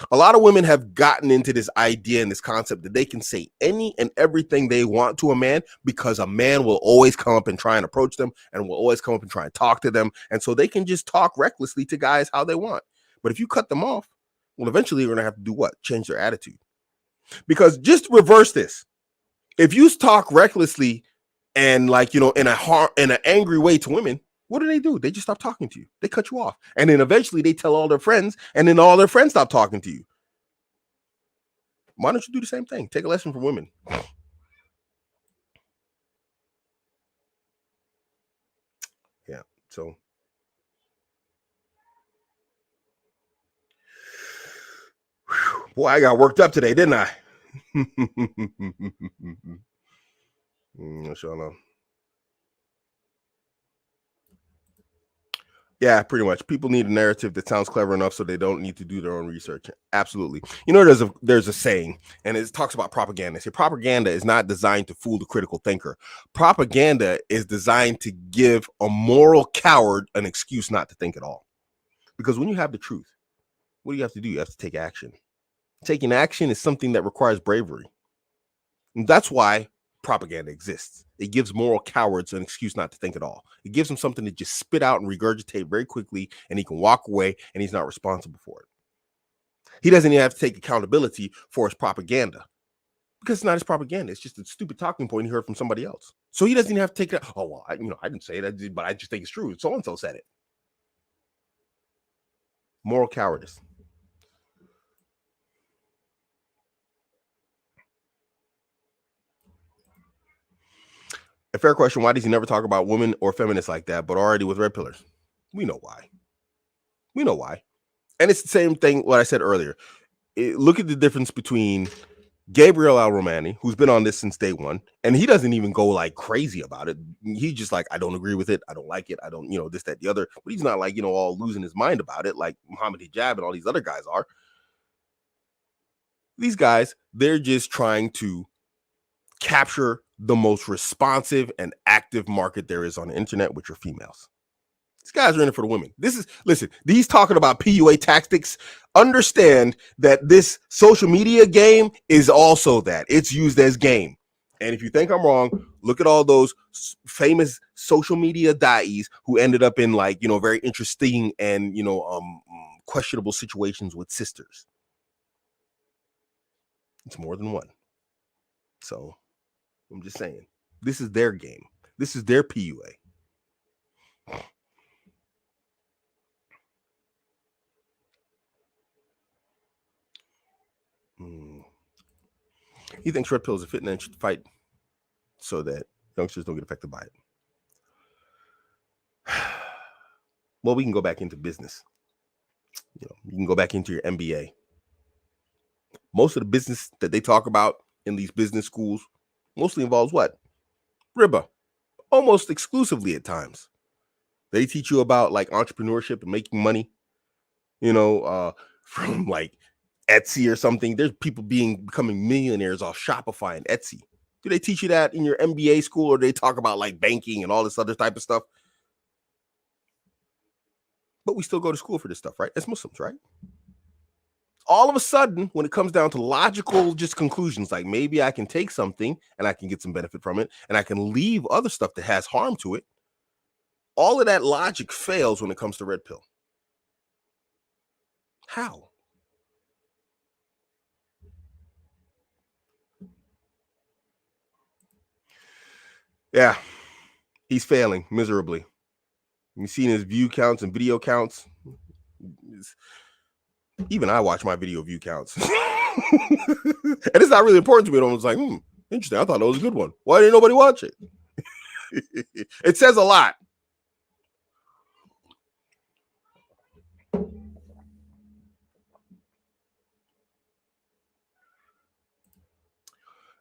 A lot of women have gotten into this idea and this concept that they can say any and everything they want to a man, because a man will always come up and try and approach them, and will always come up and try and talk to them. And so they can just talk recklessly to guys how they want. But if you cut them off, well, eventually you're going to have to do what? Change their attitude. Because just reverse this. If you talk recklessly and in an angry way to women, what do? They just stop talking to you. They cut you off. And then eventually they tell all their friends, and then all their friends stop talking to you. Why don't you do the same thing? Take a lesson from women. Yeah. So boy, I got worked up today, didn't I? Sure enough. Yeah, pretty much. People need a narrative that sounds clever enough so they don't need to do their own research. Absolutely. You know, there's a saying, and it talks about propaganda. See, propaganda is not designed to fool the critical thinker. Propaganda is designed to give a moral coward an excuse not to think at all. Because when you have the truth, what do you have to do? You have to take action. Taking action is something that requires bravery. And that's why propaganda exists. It gives moral cowards an excuse not to think at all. It gives them something to just spit out and regurgitate very quickly, and he can walk away, and he's not responsible for it. He doesn't even have to take accountability for his propaganda, because it's not his propaganda. It's just a stupid talking point he heard from somebody else. So he doesn't even have to take it. Oh, well, I didn't say that, but I just think it's true. So-and-so said it. Moral cowardice. A fair question. Why does he never talk about women or feminists like that, but already with red pillars? We know why. And it's the same thing what I said earlier. Look at the difference between Gabriel Al-Romani, who's been on this since day one, and he doesn't even go like crazy about it. He's just like, I don't agree with it. I don't like it. I don't, this, that, the other. But he's not like, all losing his mind about it like Muhammad Hijab and all these other guys are. These guys, they're just trying to capture the most responsive and active market there is on the internet, which are females. These guys are in it for the women. Listen, these talking about PUA tactics, understand that this social media game is also that. It's used as game. And if you think I'm wrong, look at all those famous social media daies who ended up in very interesting and, questionable situations with sisters. It's more than one. So I'm just saying, this is their game. This is their PUA. He thinks red pills are fit and should fight so that youngsters don't get affected by it. Well, we can go back into business. You can go back into your MBA. Most of the business that they talk about in these business schools mostly involves what? Riba. Almost exclusively at times. They teach you about entrepreneurship and making money, from Etsy or something. There's people becoming millionaires off Shopify and Etsy. Do they teach you that in your MBA school, or do they talk about banking and all this other type of stuff? But we still go to school for this stuff, right? As Muslims, right? All of a sudden, when it comes down to logical just conclusions, like maybe I can take something and I can get some benefit from it, and I can leave other stuff that has harm to it, all of that logic fails when it comes to red pill. How? Yeah, he's failing miserably. You've seen his view counts and video counts. Even I watch my video view counts. And it's not really important to me. I was like, interesting. I thought that was a good one. Why didn't nobody watch it? It says a lot.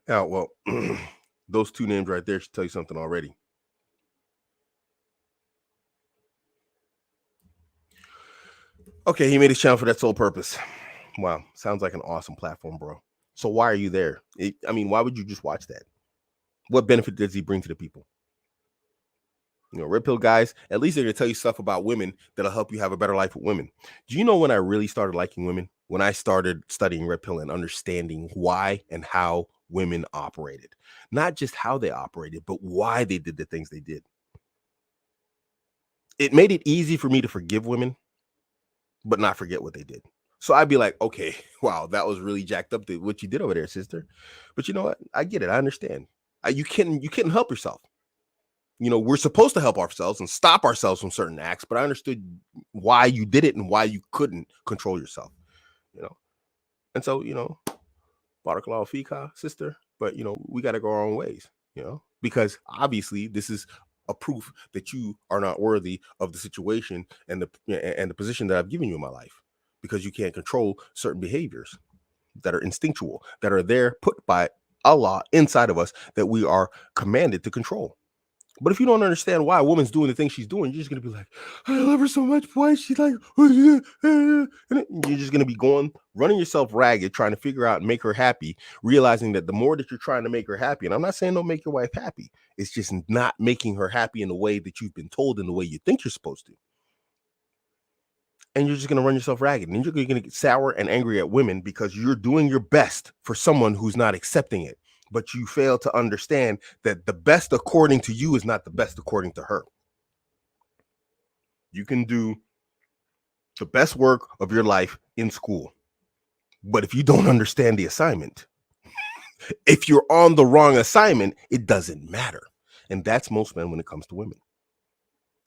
Yeah, well, those two names right there should tell you something already. Okay, he made his channel for that sole purpose. Wow, sounds like an awesome platform, bro. So why are you there? Why would you just watch that? What benefit does he bring to the people? Red pill guys, at least they're gonna tell you stuff about women that'll help you have a better life with women. Do you know when I really started liking women? When I started studying red pill and understanding why and how women operated. Not just how they operated, but why they did the things they did. It made it easy for me to forgive women, but not forget what they did. So I'd be like, okay, wow, that was really jacked up what you did over there, sister. But you know what? I get it. I understand. You couldn't help yourself. We're supposed to help ourselves and stop ourselves from certain acts, but I understood why you did it and why you couldn't control yourself, And so, Barakallahu fika, sister, but, we got to go our own ways, because obviously this is a proof that you are not worthy of the situation and the position that I've given you in my life, because you can't control certain behaviors that are instinctual, that are there put by Allah inside of us that we are commanded to control. But if you don't understand why a woman's doing the things she's doing, you're just going to be like, I love her so much. Why is she like, and you're just going to be running yourself ragged, trying to figure out and make her happy, realizing that the more that you're trying to make her happy, and I'm not saying don't make your wife happy, it's just not making her happy in the way that you've been told, in the way you think you're supposed to. And you're just going to run yourself ragged. And you're going to get sour and angry at women because you're doing your best for someone who's not accepting it. But you fail to understand that the best according to you is not the best according to her. You can do the best work of your life in school. But if you don't understand the assignment, if you're on the wrong assignment, it doesn't matter. And that's most men when it comes to women.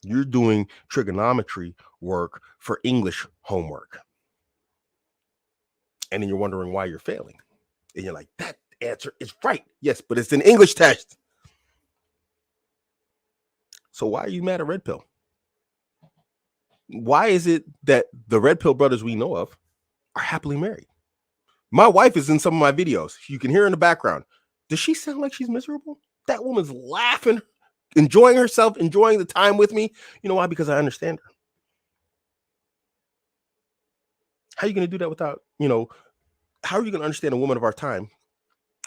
You're doing trigonometry work for English homework. And then you're wondering why you're failing. And you're like, that answer is right. Yes, but it's an English test. So why are you mad at red pill? Why is it that the red pill brothers we know of are happily married? My wife is in some of my videos. You can hear her in the background. Does she sound like she's miserable? That woman's laughing, enjoying herself, enjoying the time with me. You know why? Because I understand her. How are you going to do that without, how are you going to understand a woman of our time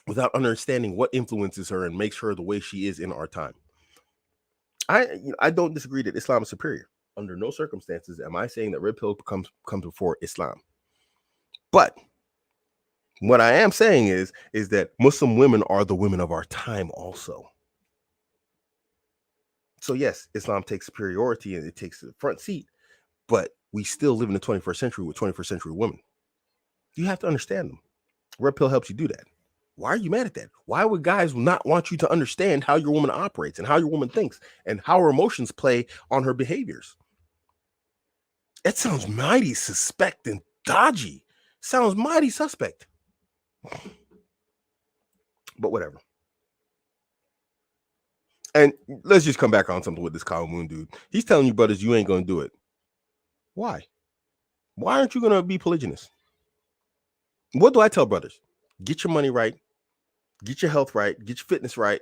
without understanding what influences her and makes her the way she is in our time? I don't disagree that Islam is superior. Under no circumstances am I saying that red pill comes before Islam. But what I am saying is that Muslim women are the women of our time also. So yes, Islam takes superiority and it takes the front seat, but we still live in the 21st century with 21st century women. You have to understand them. Red pill helps you do that. Why are you mad at that? Why would guys not want you to understand how your woman operates and how your woman thinks and how her emotions play on her behaviors? That sounds mighty suspect and dodgy. Sounds mighty suspect. But whatever. And let's just come back on something with this Kawamoon dude. He's telling you brothers you ain't going to do it. Why? Why aren't you going to be polygynous? What do I tell brothers? Get your money right. Get your health right. Get your fitness right.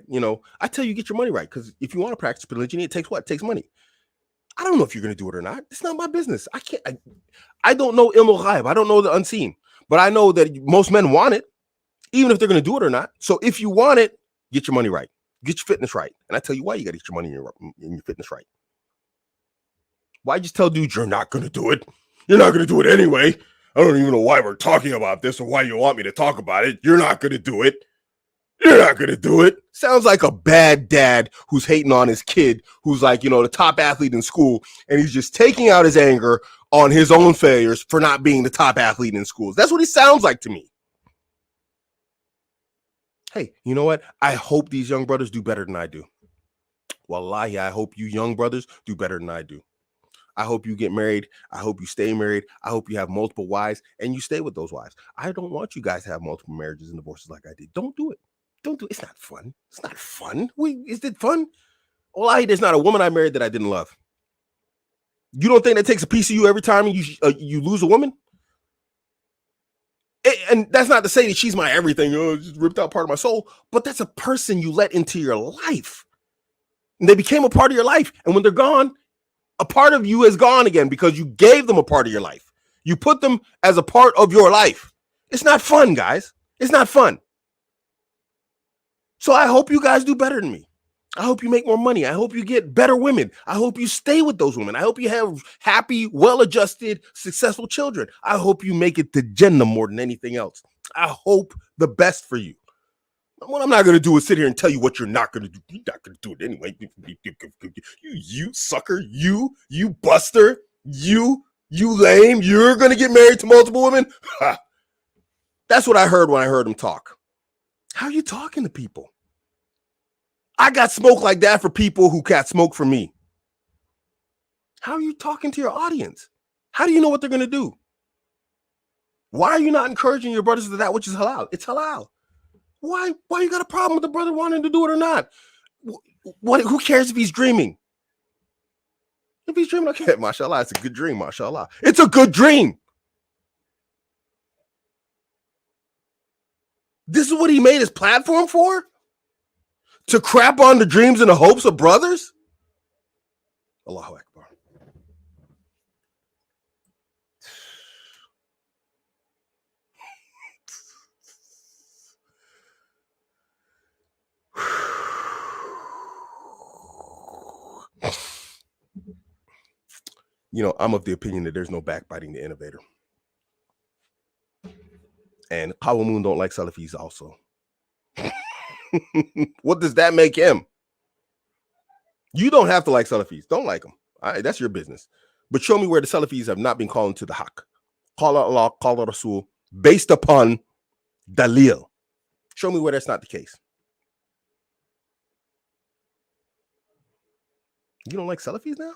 I tell you get your money right, because if you want to practice polygyny, it takes what? It takes money. I don't know if you're going to do it or not. It's not my business. I don't know ilm al-ghaib. I don't know the unseen. But I know that most men want it, even if they're going to do it or not. So if you want it, get your money right. Get your fitness right. And I tell you why you got to get your money in your fitness right. Why just tell dudes you're not going to do it? You're not going to do it anyway. I don't even know why we're talking about this or why you want me to talk about it. You're not going to do it. You're not going to do it. Sounds like a bad dad who's hating on his kid, who's like, the top athlete in school, and he's just taking out his anger on his own failures for not being the top athlete in schools. That's what he sounds like to me. Hey, you know what? I hope these young brothers do better than I do. Wallahi, I hope you young brothers do better than I do. I hope you get married. I hope you stay married. I hope you have multiple wives and you stay with those wives. I don't want you guys to have multiple marriages and divorces like I did. Don't do it. Don't do it. It's not fun. It's not fun. Is it fun? Wallahi, there's not a woman I married that I didn't love. You don't think that takes a piece of you every time you lose a woman? And that's not to say that she's my everything. Just ripped out part of my soul. But that's a person you let into your life. And they became a part of your life. And when they're gone, a part of you is gone again because you gave them a part of your life. You put them as a part of your life. It's not fun, guys. It's not fun. So I hope you guys do better than me. I hope you make more money. I hope you get better women. I hope you stay with those women. I hope you have happy, well-adjusted, successful children. I hope you make it to Jannah more than anything else. I hope the best for you. What I'm not going to do is sit here and tell you what you're not going to do. You're not going to do it anyway. You sucker. You buster. You lame. You're going to get married to multiple women? Ha. That's what I heard when I heard him talk. How are you talking to people? I got smoke like that for people who got smoke for me. How are you talking to your audience? How do you know what they're going to do? Why are you not encouraging your brothers to that which is halal? It's halal. Why you got a problem with the brother wanting to do it or not? Who cares if he's dreaming? If he's dreaming, okay, mashallah, it's a good dream, mashallah. It's a good dream. This is what he made his platform for? To crap on the dreams and the hopes of brothers? Allahu Akbar. You know, I'm of the opinion that there's no backbiting the innovator. And Kawamoon don't like Salafis also. What does that make him? You don't have to like Salafis. Don't like them. All right, that's your business. But show me where the Salafis have not been calling to the haqq. Qala Allah, qala Rasul, based upon dalil. Show me where that's not the case. You don't like Salafis now?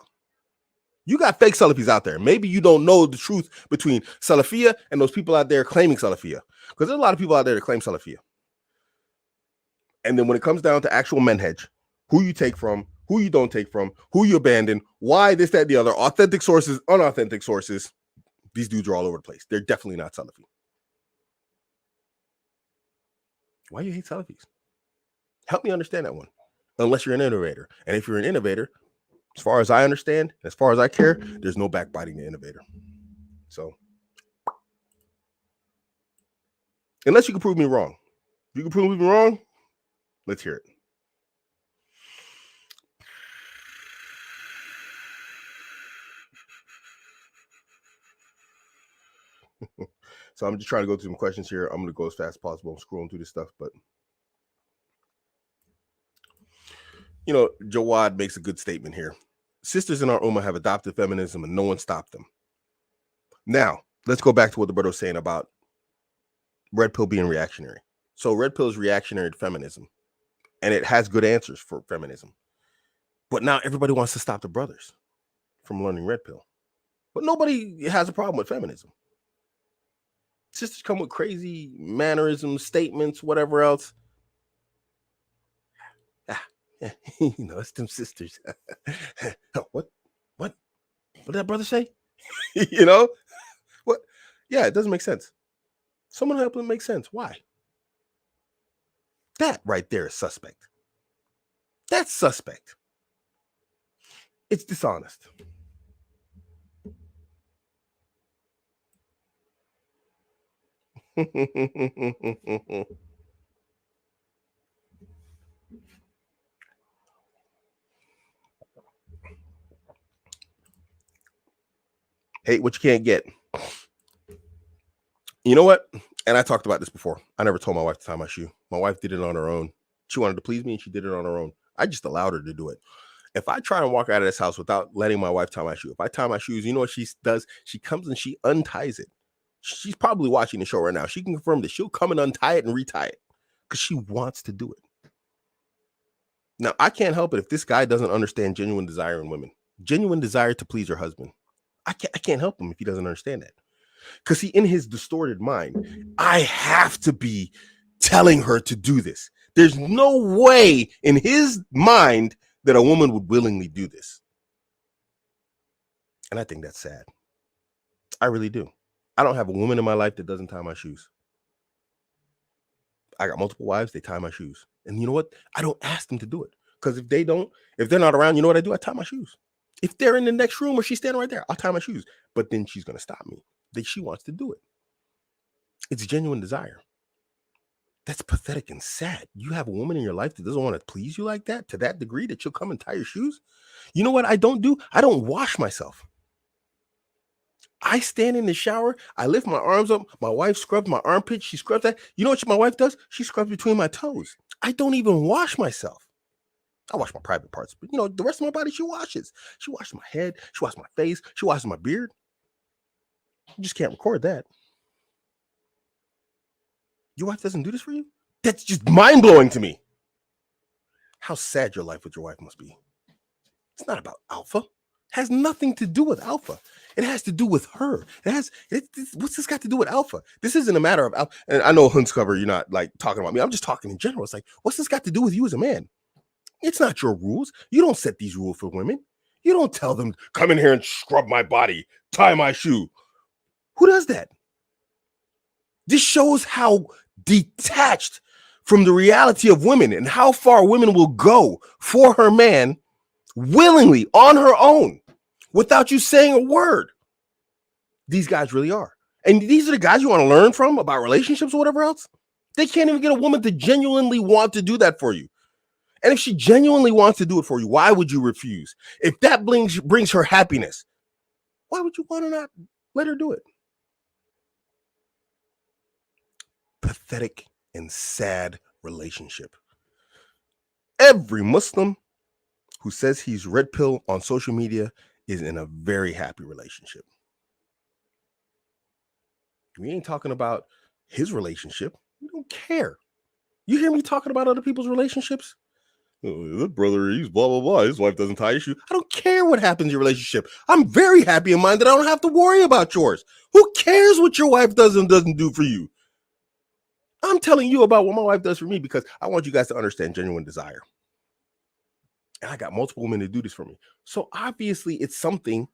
You got fake Salafis out there. Maybe you don't know the truth between Salafiyah and those people out there claiming Salafiyah. Because there's a lot of people out there that claim Salafiyah. And then when it comes down to actual manhaj, who you take from, who you don't take from, who you abandon, why, this, that, the other, authentic sources, unauthentic sources, these dudes are all over the place. They're definitely not Salafi. Why you hate Salafis? Help me understand that one. Unless you're an innovator. And if you're an innovator, as far as I understand, as far as I care, there's no backbiting the innovator. So, unless you can prove me wrong. If you can prove me wrong, let's hear it. So I'm just trying to go through some questions here. I'm going to go as fast as possible. I'm scrolling through this stuff, but you know, Jawad makes a good statement here. Sisters in our ummah have adopted feminism and no one stopped them. Now, let's go back to what the brother was saying about Red Pill being reactionary. So Red Pill is reactionary to feminism, and it has good answers for feminism. But now everybody wants to stop the brothers from learning Red Pill. But nobody has a problem with feminism. Sisters come with crazy mannerisms, statements, whatever else. Yeah, you know, it's them sisters. What did that brother say? You know? What? Yeah, it doesn't make sense. Someone help them make sense. Why? That right there is suspect. That's suspect. It's dishonest. Hate what you can't get. You know what? And I talked about this before. I never told my wife to tie my shoe. My wife did it on her own. She wanted to please me and she did it on her own. I just allowed her to do it. If I try and walk out of this house without letting my wife tie my shoe, if I tie my shoes, you know what she does? She comes and she unties it. She's probably watching the show right now. She can confirm that she'll come and untie it and retie it because she wants to do it. Now, I can't help it if this guy doesn't understand genuine desire in women, genuine desire to please her husband. I can't help him if he doesn't understand that. Because in his distorted mind, I have to be telling her to do this. There's no way in his mind that a woman would willingly do this. And I think that's sad. I really do. I don't have a woman in my life that doesn't tie my shoes. I got multiple wives, they tie my shoes. And you know what? I don't ask them to do it. Because if they're not around, you know what I do? I tie my shoes. If they're in the next room or she's standing right there, I'll tie my shoes. But then she's going to stop me. that she wants to do it. It's genuine desire. That's pathetic and sad. You have a woman in your life that doesn't want to please you like that, to that degree that she'll come and tie your shoes. You know what I don't do? I don't wash myself. I stand in the shower. I lift my arms up. My wife scrubs my armpits. She scrubs that. You know what my wife does? She scrubs between my toes. I don't even wash myself. I wash my private parts, but the rest of my body she washes. She washes my head. She washes my face. She washes my beard. You just can't record that. Your wife doesn't do this for you? That's just mind-blowing to me. How sad your life with your wife must be. It's not about alpha. It has nothing to do with alpha. It has to do with her. What's this got to do with alpha? This isn't a matter of alpha. And I know Huntscover, you're not like talking about me. I'm just talking in general. It's like, what's this got to do with you as a man? It's not your rules. You don't set these rules for women. You don't tell them, come in here and scrub my body, tie my shoe. Who does that? This shows how detached from the reality of women and how far women will go for her man willingly on her own without you saying a word. These guys really are. And these are the guys you want to learn from about relationships or whatever else. They can't even get a woman to genuinely want to do that for you. And if she genuinely wants to do it for you, why would you refuse? If that brings her happiness, why would you want to not let her do it? Pathetic and sad relationship. Every Muslim who says he's red pill on social media is in a very happy relationship. We ain't talking about his relationship. We don't care. You hear me talking about other people's relationships? That brother, he's blah, blah, blah. His wife doesn't tie his shoe. I don't care what happens in your relationship. I'm very happy in mine that I don't have to worry about yours. Who cares what your wife does and doesn't do for you? I'm telling you about what my wife does for me because I want you guys to understand genuine desire. And I got multiple women to do this for me. So obviously it's something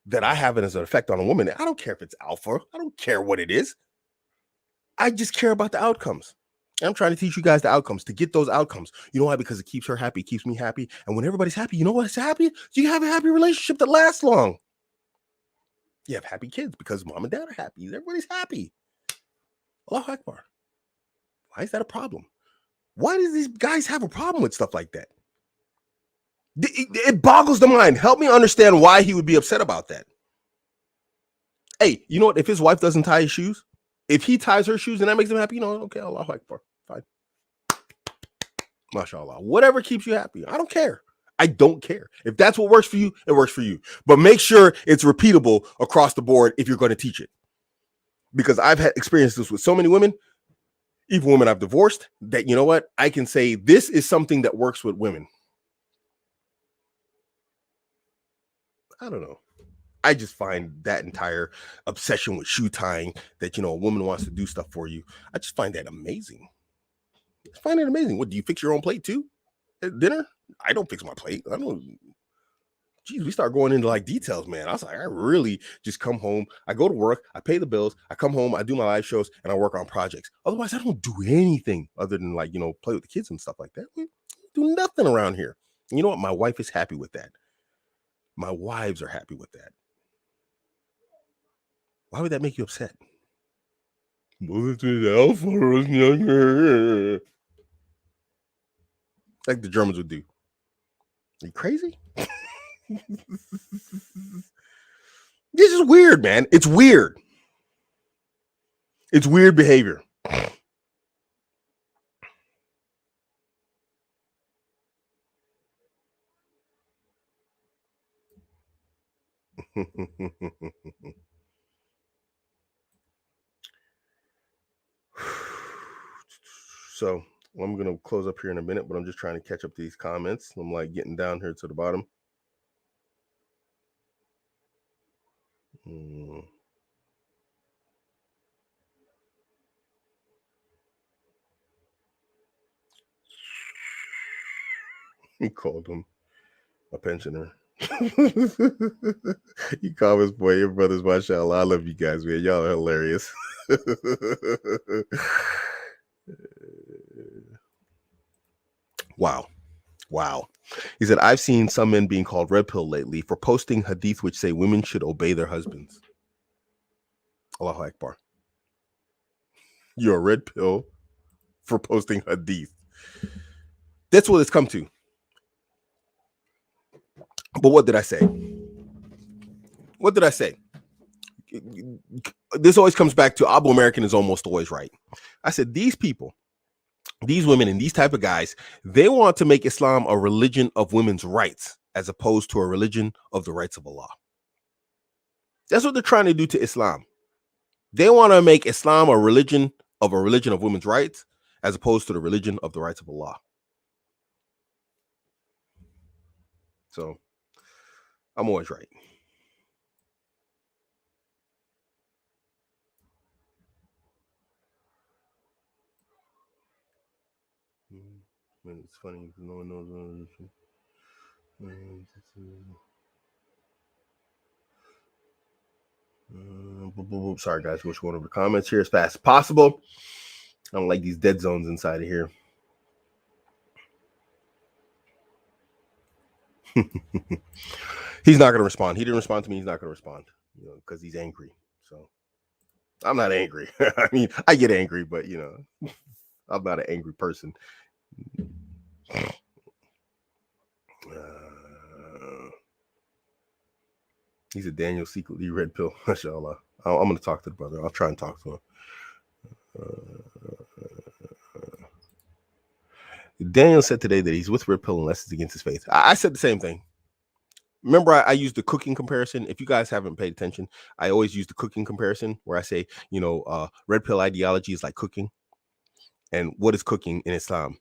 that I have as an effect on a woman. I don't care if it's alpha. I don't care what it is. I just care about the outcomes. And I'm trying to teach you guys the outcomes, to get those outcomes. You know why? Because it keeps her happy, keeps me happy. And when everybody's happy, you know what's happy? You have a happy relationship that lasts long. You have happy kids because mom and dad are happy. Everybody's happy. Allahu Akbar. Why is that a problem? Why do these guys have a problem with stuff like that? It boggles the mind. Help me understand why he would be upset about that. Hey, you know what? If his wife doesn't tie his shoes, if he ties her shoes and that makes him happy, okay, Allahu Akbar. Fine. MashaAllah. Whatever keeps you happy. I don't care. I don't care. If that's what works for you, it works for you. But make sure it's repeatable across the board if you're going to teach it. Because I've had experienced this with so many women, even women I've divorced, that you know what? I can say this is something that works with women. I don't know. I just find that entire obsession with shoe tying, that, a woman wants to do stuff for you. I just find that amazing. I find it amazing. What, do you fix your own plate too at dinner? I don't fix my plate. I don't. Geez, we start going into like details, man. I was like, I really just come home. I go to work. I pay the bills. I come home. I do my live shows and I work on projects. Otherwise, I don't do anything other than play with the kids and stuff like that. We do nothing around here. And you know what? My wife is happy with that. My wives are happy with that. Why would that make you upset? Like the Germans would do. Are you crazy? This is weird, man. It's weird. It's weird behavior. So I'm going to close up here in a minute, but I'm just trying to catch up these comments. I'm like getting down here to the bottom. He called him a pensioner. You call his boy your brothers, mashallah. I love you guys, man. Y'all are hilarious. Wow. He said, I've seen some men being called red pill lately for posting hadith which say women should obey their husbands. Allahu Akbar. You're a red pill for posting hadith. That's what it's come to. But what did I say? What did I say? This always comes back to Abuamerican is almost always right. I said these people, these women and these type of guys, they want to make Islam a religion of women's rights as opposed to a religion of the rights of Allah. That's what they're trying to do to Islam. They want to make Islam a religion of women's rights as opposed to the religion of the rights of Allah. So I'm always right. It's funny because no one knows. Sorry, guys. We're going over the comments here as fast as possible. I don't like these dead zones inside of here. He's not going to respond. He didn't respond to me. He's not going to respond, because he's angry. So I'm not angry. I mean, I get angry, but I'm not an angry person. He's a Daniel secretly red pill. Mashallah. I'm going to talk to the brother. I'll try and talk to him. Daniel said today that he's with red pill unless it's against his faith. I said the same thing. Remember, I used the cooking comparison. If you guys haven't paid attention, I always use the cooking comparison where I say, red pill ideology is like cooking. And what is cooking in Islam?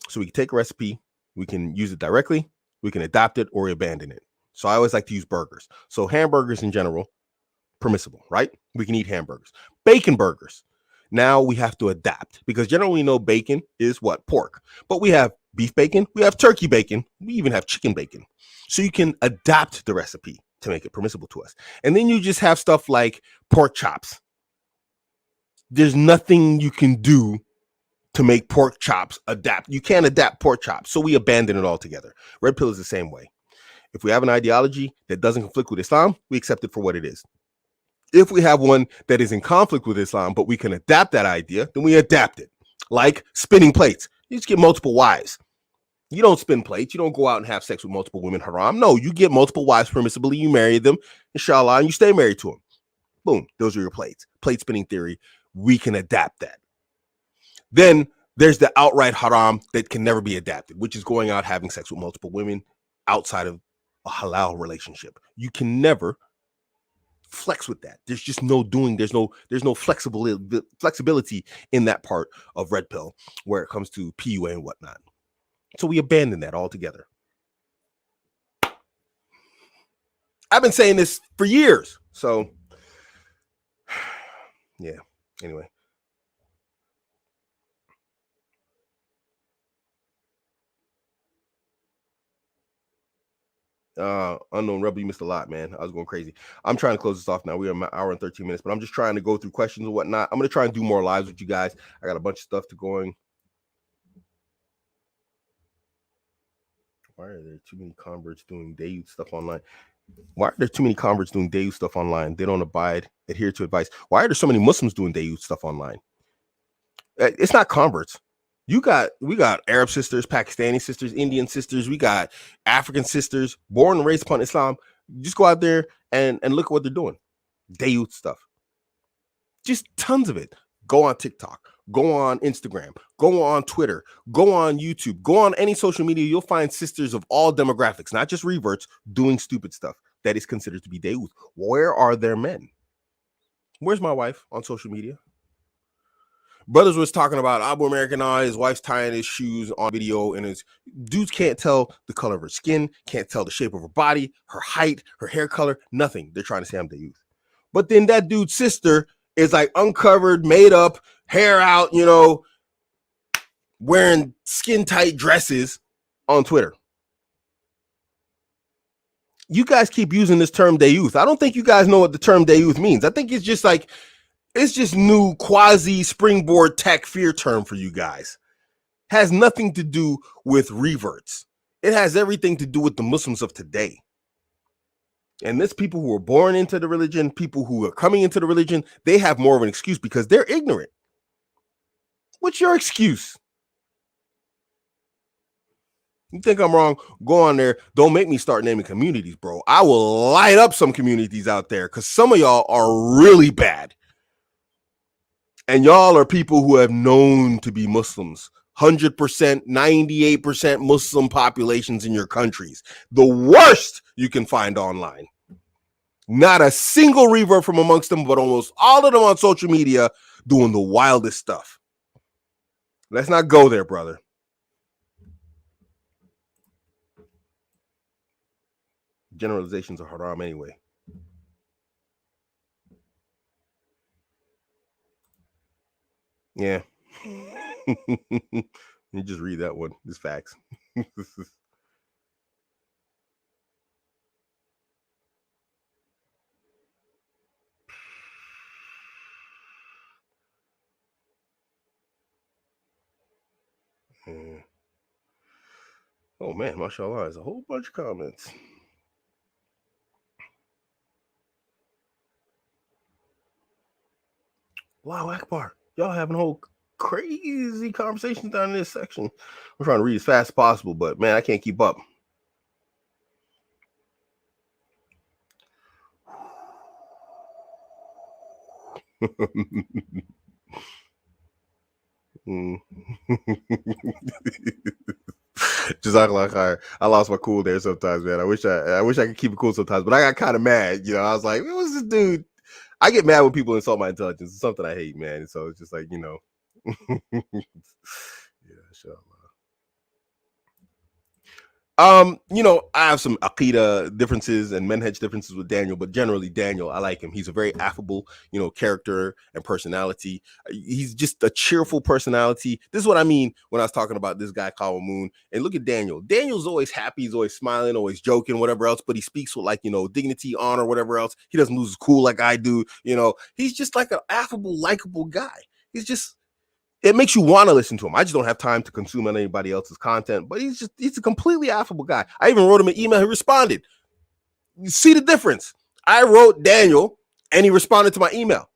So we can take a recipe, we can use it directly, we can adapt it or abandon it. So I always like to use burgers. So hamburgers in general, permissible, right? We can eat hamburgers. Bacon burgers. Now we have to adapt because generally we know bacon is what? Pork. But we have beef bacon, we have turkey bacon, we even have chicken bacon. So you can adapt the recipe to make it permissible to us. And then you just have stuff like pork chops. There's nothing you can do to make pork chops adapt. You can't adapt pork chops. So we abandon it altogether. Red pill is the same way. If we have an ideology that doesn't conflict with Islam, we accept it for what it is. If we have one that is in conflict with Islam, but we can adapt that idea, then we adapt it. Like spinning plates. You just get multiple wives. You don't spin plates. You don't go out and have sex with multiple women haram. No, you get multiple wives permissibly. You marry them, inshallah, and you stay married to them. Boom. Those are your plates. Plate spinning theory. We can adapt that. Then there's the outright haram that can never be adapted, which is going out having sex with multiple women outside of a halal relationship. You can never flex with that. There's just no doing. There's no flexibility in that part of red pill where it comes to PUA and whatnot. So we abandon that altogether. I've been saying this for years. So yeah. Anyway. Unknown Rebel, you missed a lot, man. I was going crazy. I'm trying to close this off now. We're an hour and 13 minutes, but I'm just trying to go through questions and whatnot. I'm going to try and do more lives with you guys. I got a bunch of stuff to going. Why are there too many converts doing day stuff online? Why are there too many converts doing day stuff online? They don't adhere to advice. Why are there so many Muslims doing day stuff online? It's not converts. We got Arab sisters, Pakistani sisters, Indian sisters. We got African sisters born and raised upon Islam. Just go out there and look at what they're doing. Day stuff. Just tons of it. Go on TikTok. Go on Instagram. Go on Twitter. Go on YouTube. Go on any social media. You'll find sisters of all demographics, not just reverts, doing stupid stuff that is considered to be Dayuth. Where are their men? Where's my wife on social media? Brothers was talking about Abuamerican, his wife's tying his shoes on video, and his dudes can't tell the color of her skin, can't tell the shape of her body, her height, her hair color, nothing. They're trying to say I'm Dayuth. But then that dude's sister is like uncovered, made up, hair out, wearing skin tight dresses on Twitter. You guys keep using this term Dayuth. I don't think you guys know what the term Dayuth means. I think it's just like, it's just new quasi springboard tech fear term for you guys. Has nothing to do with reverts. It has everything to do with the Muslims of today. And this people who are born into the religion, people who are coming into the religion, they have more of an excuse because they're ignorant. What's your excuse? You think I'm wrong? Go on there. Don't make me start naming communities, bro. I will light up some communities out there because some of y'all are really bad. And y'all are people who have known to be Muslims. 100%, 98% Muslim populations in your countries. The worst you can find online. Not a single revert from amongst them, but almost all of them on social media doing the wildest stuff. Let's not go there, brother. Generalizations are haram anyway. Yeah. You just read that one. It's facts. Yeah. Oh man, mashallah, there's a whole bunch of comments. Wow, Akbar. Y'all having a whole crazy conversations down in this section. I'm trying to read as fast as possible, but man, I can't keep up. Jazakallah khair. I lost my cool there sometimes, man. I wish I could keep it cool sometimes, but I got kind of mad. You know, I was like, "What was this dude?" I get mad when people insult my intelligence. It's something I hate, man. So it's just like, you know. Yeah, sure. You know, I have some Aqeedah differences and manhaj differences with Daniel, but generally Daniel, I like him. He's a very affable, you know, character and personality. He's just a cheerful personality. This is what I mean when I was talking about this guy, Kawamoon. And look at Daniel. Daniel's always happy, he's always smiling, always joking, whatever else, but he speaks with like, you know, dignity, honor, whatever else. He doesn't lose his cool like I do. You know, he's just like an affable, likable guy. He's just it makes you want to listen to him. I just don't have time to consume anybody else's content, but he's a completely affable guy. I even wrote him an email. He responded. You see the difference? I wrote Daniel and he responded to my email.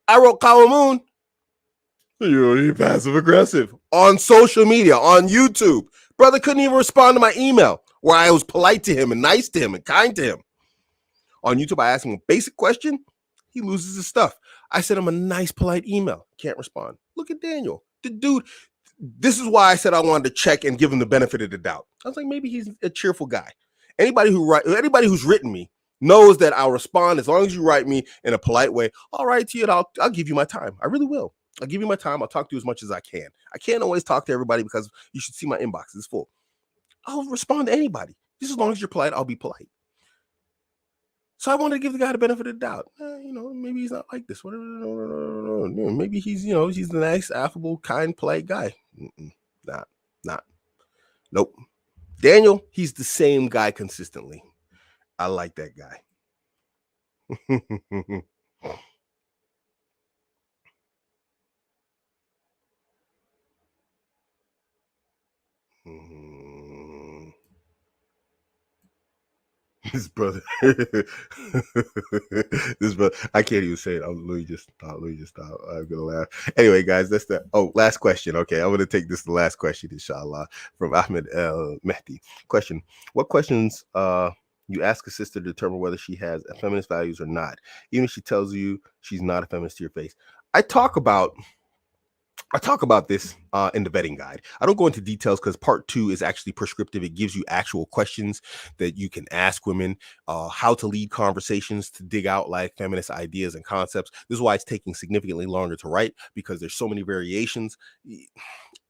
I wrote Kawamoon. You're passive aggressive on social media, on YouTube. Brother couldn't even respond to my email where I was polite to him and nice to him and kind to him. On YouTube, I asked him a basic question. He loses his stuff. I sent him a nice, polite email. Can't respond. Look at Daniel. The dude, this is why I said I wanted to check and give him the benefit of the doubt. I was like, maybe he's a cheerful guy. Anybody who's written me knows that I'll respond as long as you write me in a polite way. I'll write to you and I'll give you my time. I really will. I'll give you my time. I'll talk to you as much as I can. I can't always talk to everybody because you should see my inbox. It's full. I'll respond to anybody. Just as long as you're polite, I'll be polite. So I wanted to give the guy the benefit of the doubt. You know, maybe he's not like this. Whatever. No. Maybe he's, you know, he's the nice, affable, kind, polite guy. Not. Nope. Daniel, he's the same guy consistently. I like that guy. His brother. This brother. I can't even say it. Let me just stop. I'm gonna laugh. Anyway, guys, that's the last question. Okay, I'm gonna take this the last question, inshallah, from Ahmed El Mehdi. Question: what questions you ask a sister to determine whether she has feminist values or not, even if she tells you she's not a feminist to your face? I talk about this in the vetting guide. I don't go into details because part 2 is actually prescriptive. It gives you actual questions that you can ask women, how to lead conversations to dig out like feminist ideas and concepts. This is why it's taking significantly longer to write because there's so many variations.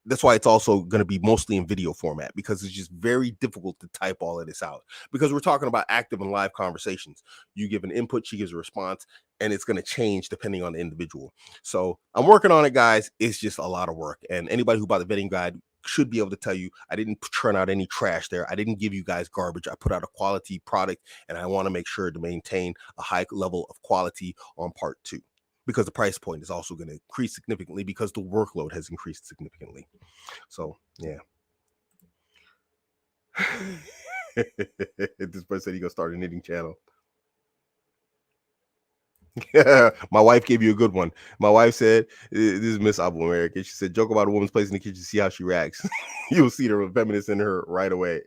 That's why it's also going to be mostly in video format because it's just very difficult to type all of this out because we're talking about active and live conversations. You give an input, she gives a response, and it's going to change depending on the individual. So I'm working on it, guys. It's just a lot of work. And anybody who bought the vetting guide should be able to tell you I didn't churn out any trash there. I didn't give you guys garbage. I put out a quality product and I want to make sure to maintain a high level of quality on part 2. Because the price point is also going to increase significantly because the workload has increased significantly. So, yeah. This person said he gonna start a knitting channel. My wife gave you a good one. My wife said, this is Miss Abuamerican. She said, joke about a woman's place in the kitchen, see how she reacts. You'll see the feminist in her right away.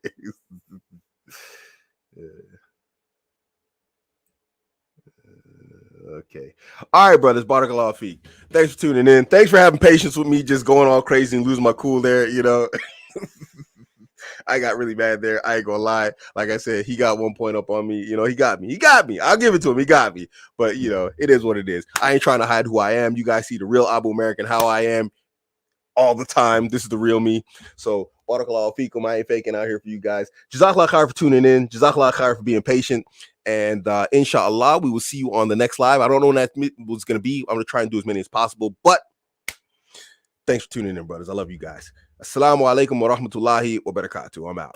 Okay. All right, brothers. Barakallahu feet. Thanks for tuning in. Thanks for having patience with me just going all crazy and losing my cool there, you know. I got really mad there. I ain't gonna lie. Like I said, he got 1 point up on me. You know, he got me. I'll give it to him. He got me. But, you know, it is what it is. I ain't trying to hide who I am. You guys see the real Abuamerican, how I am all the time. This is the real me. So, barakallahu feekum. I ain't faking out here for you guys. Jazakallah khair for tuning in. Jazakallah khair for being patient. And inshallah, we will see you on the next live. I don't know when that was going to be. I'm going to try and do as many as possible. But thanks for tuning in, brothers. I love you guys. Assalamu alaikum wa rahmatullahi wa barakatuh. I'm out.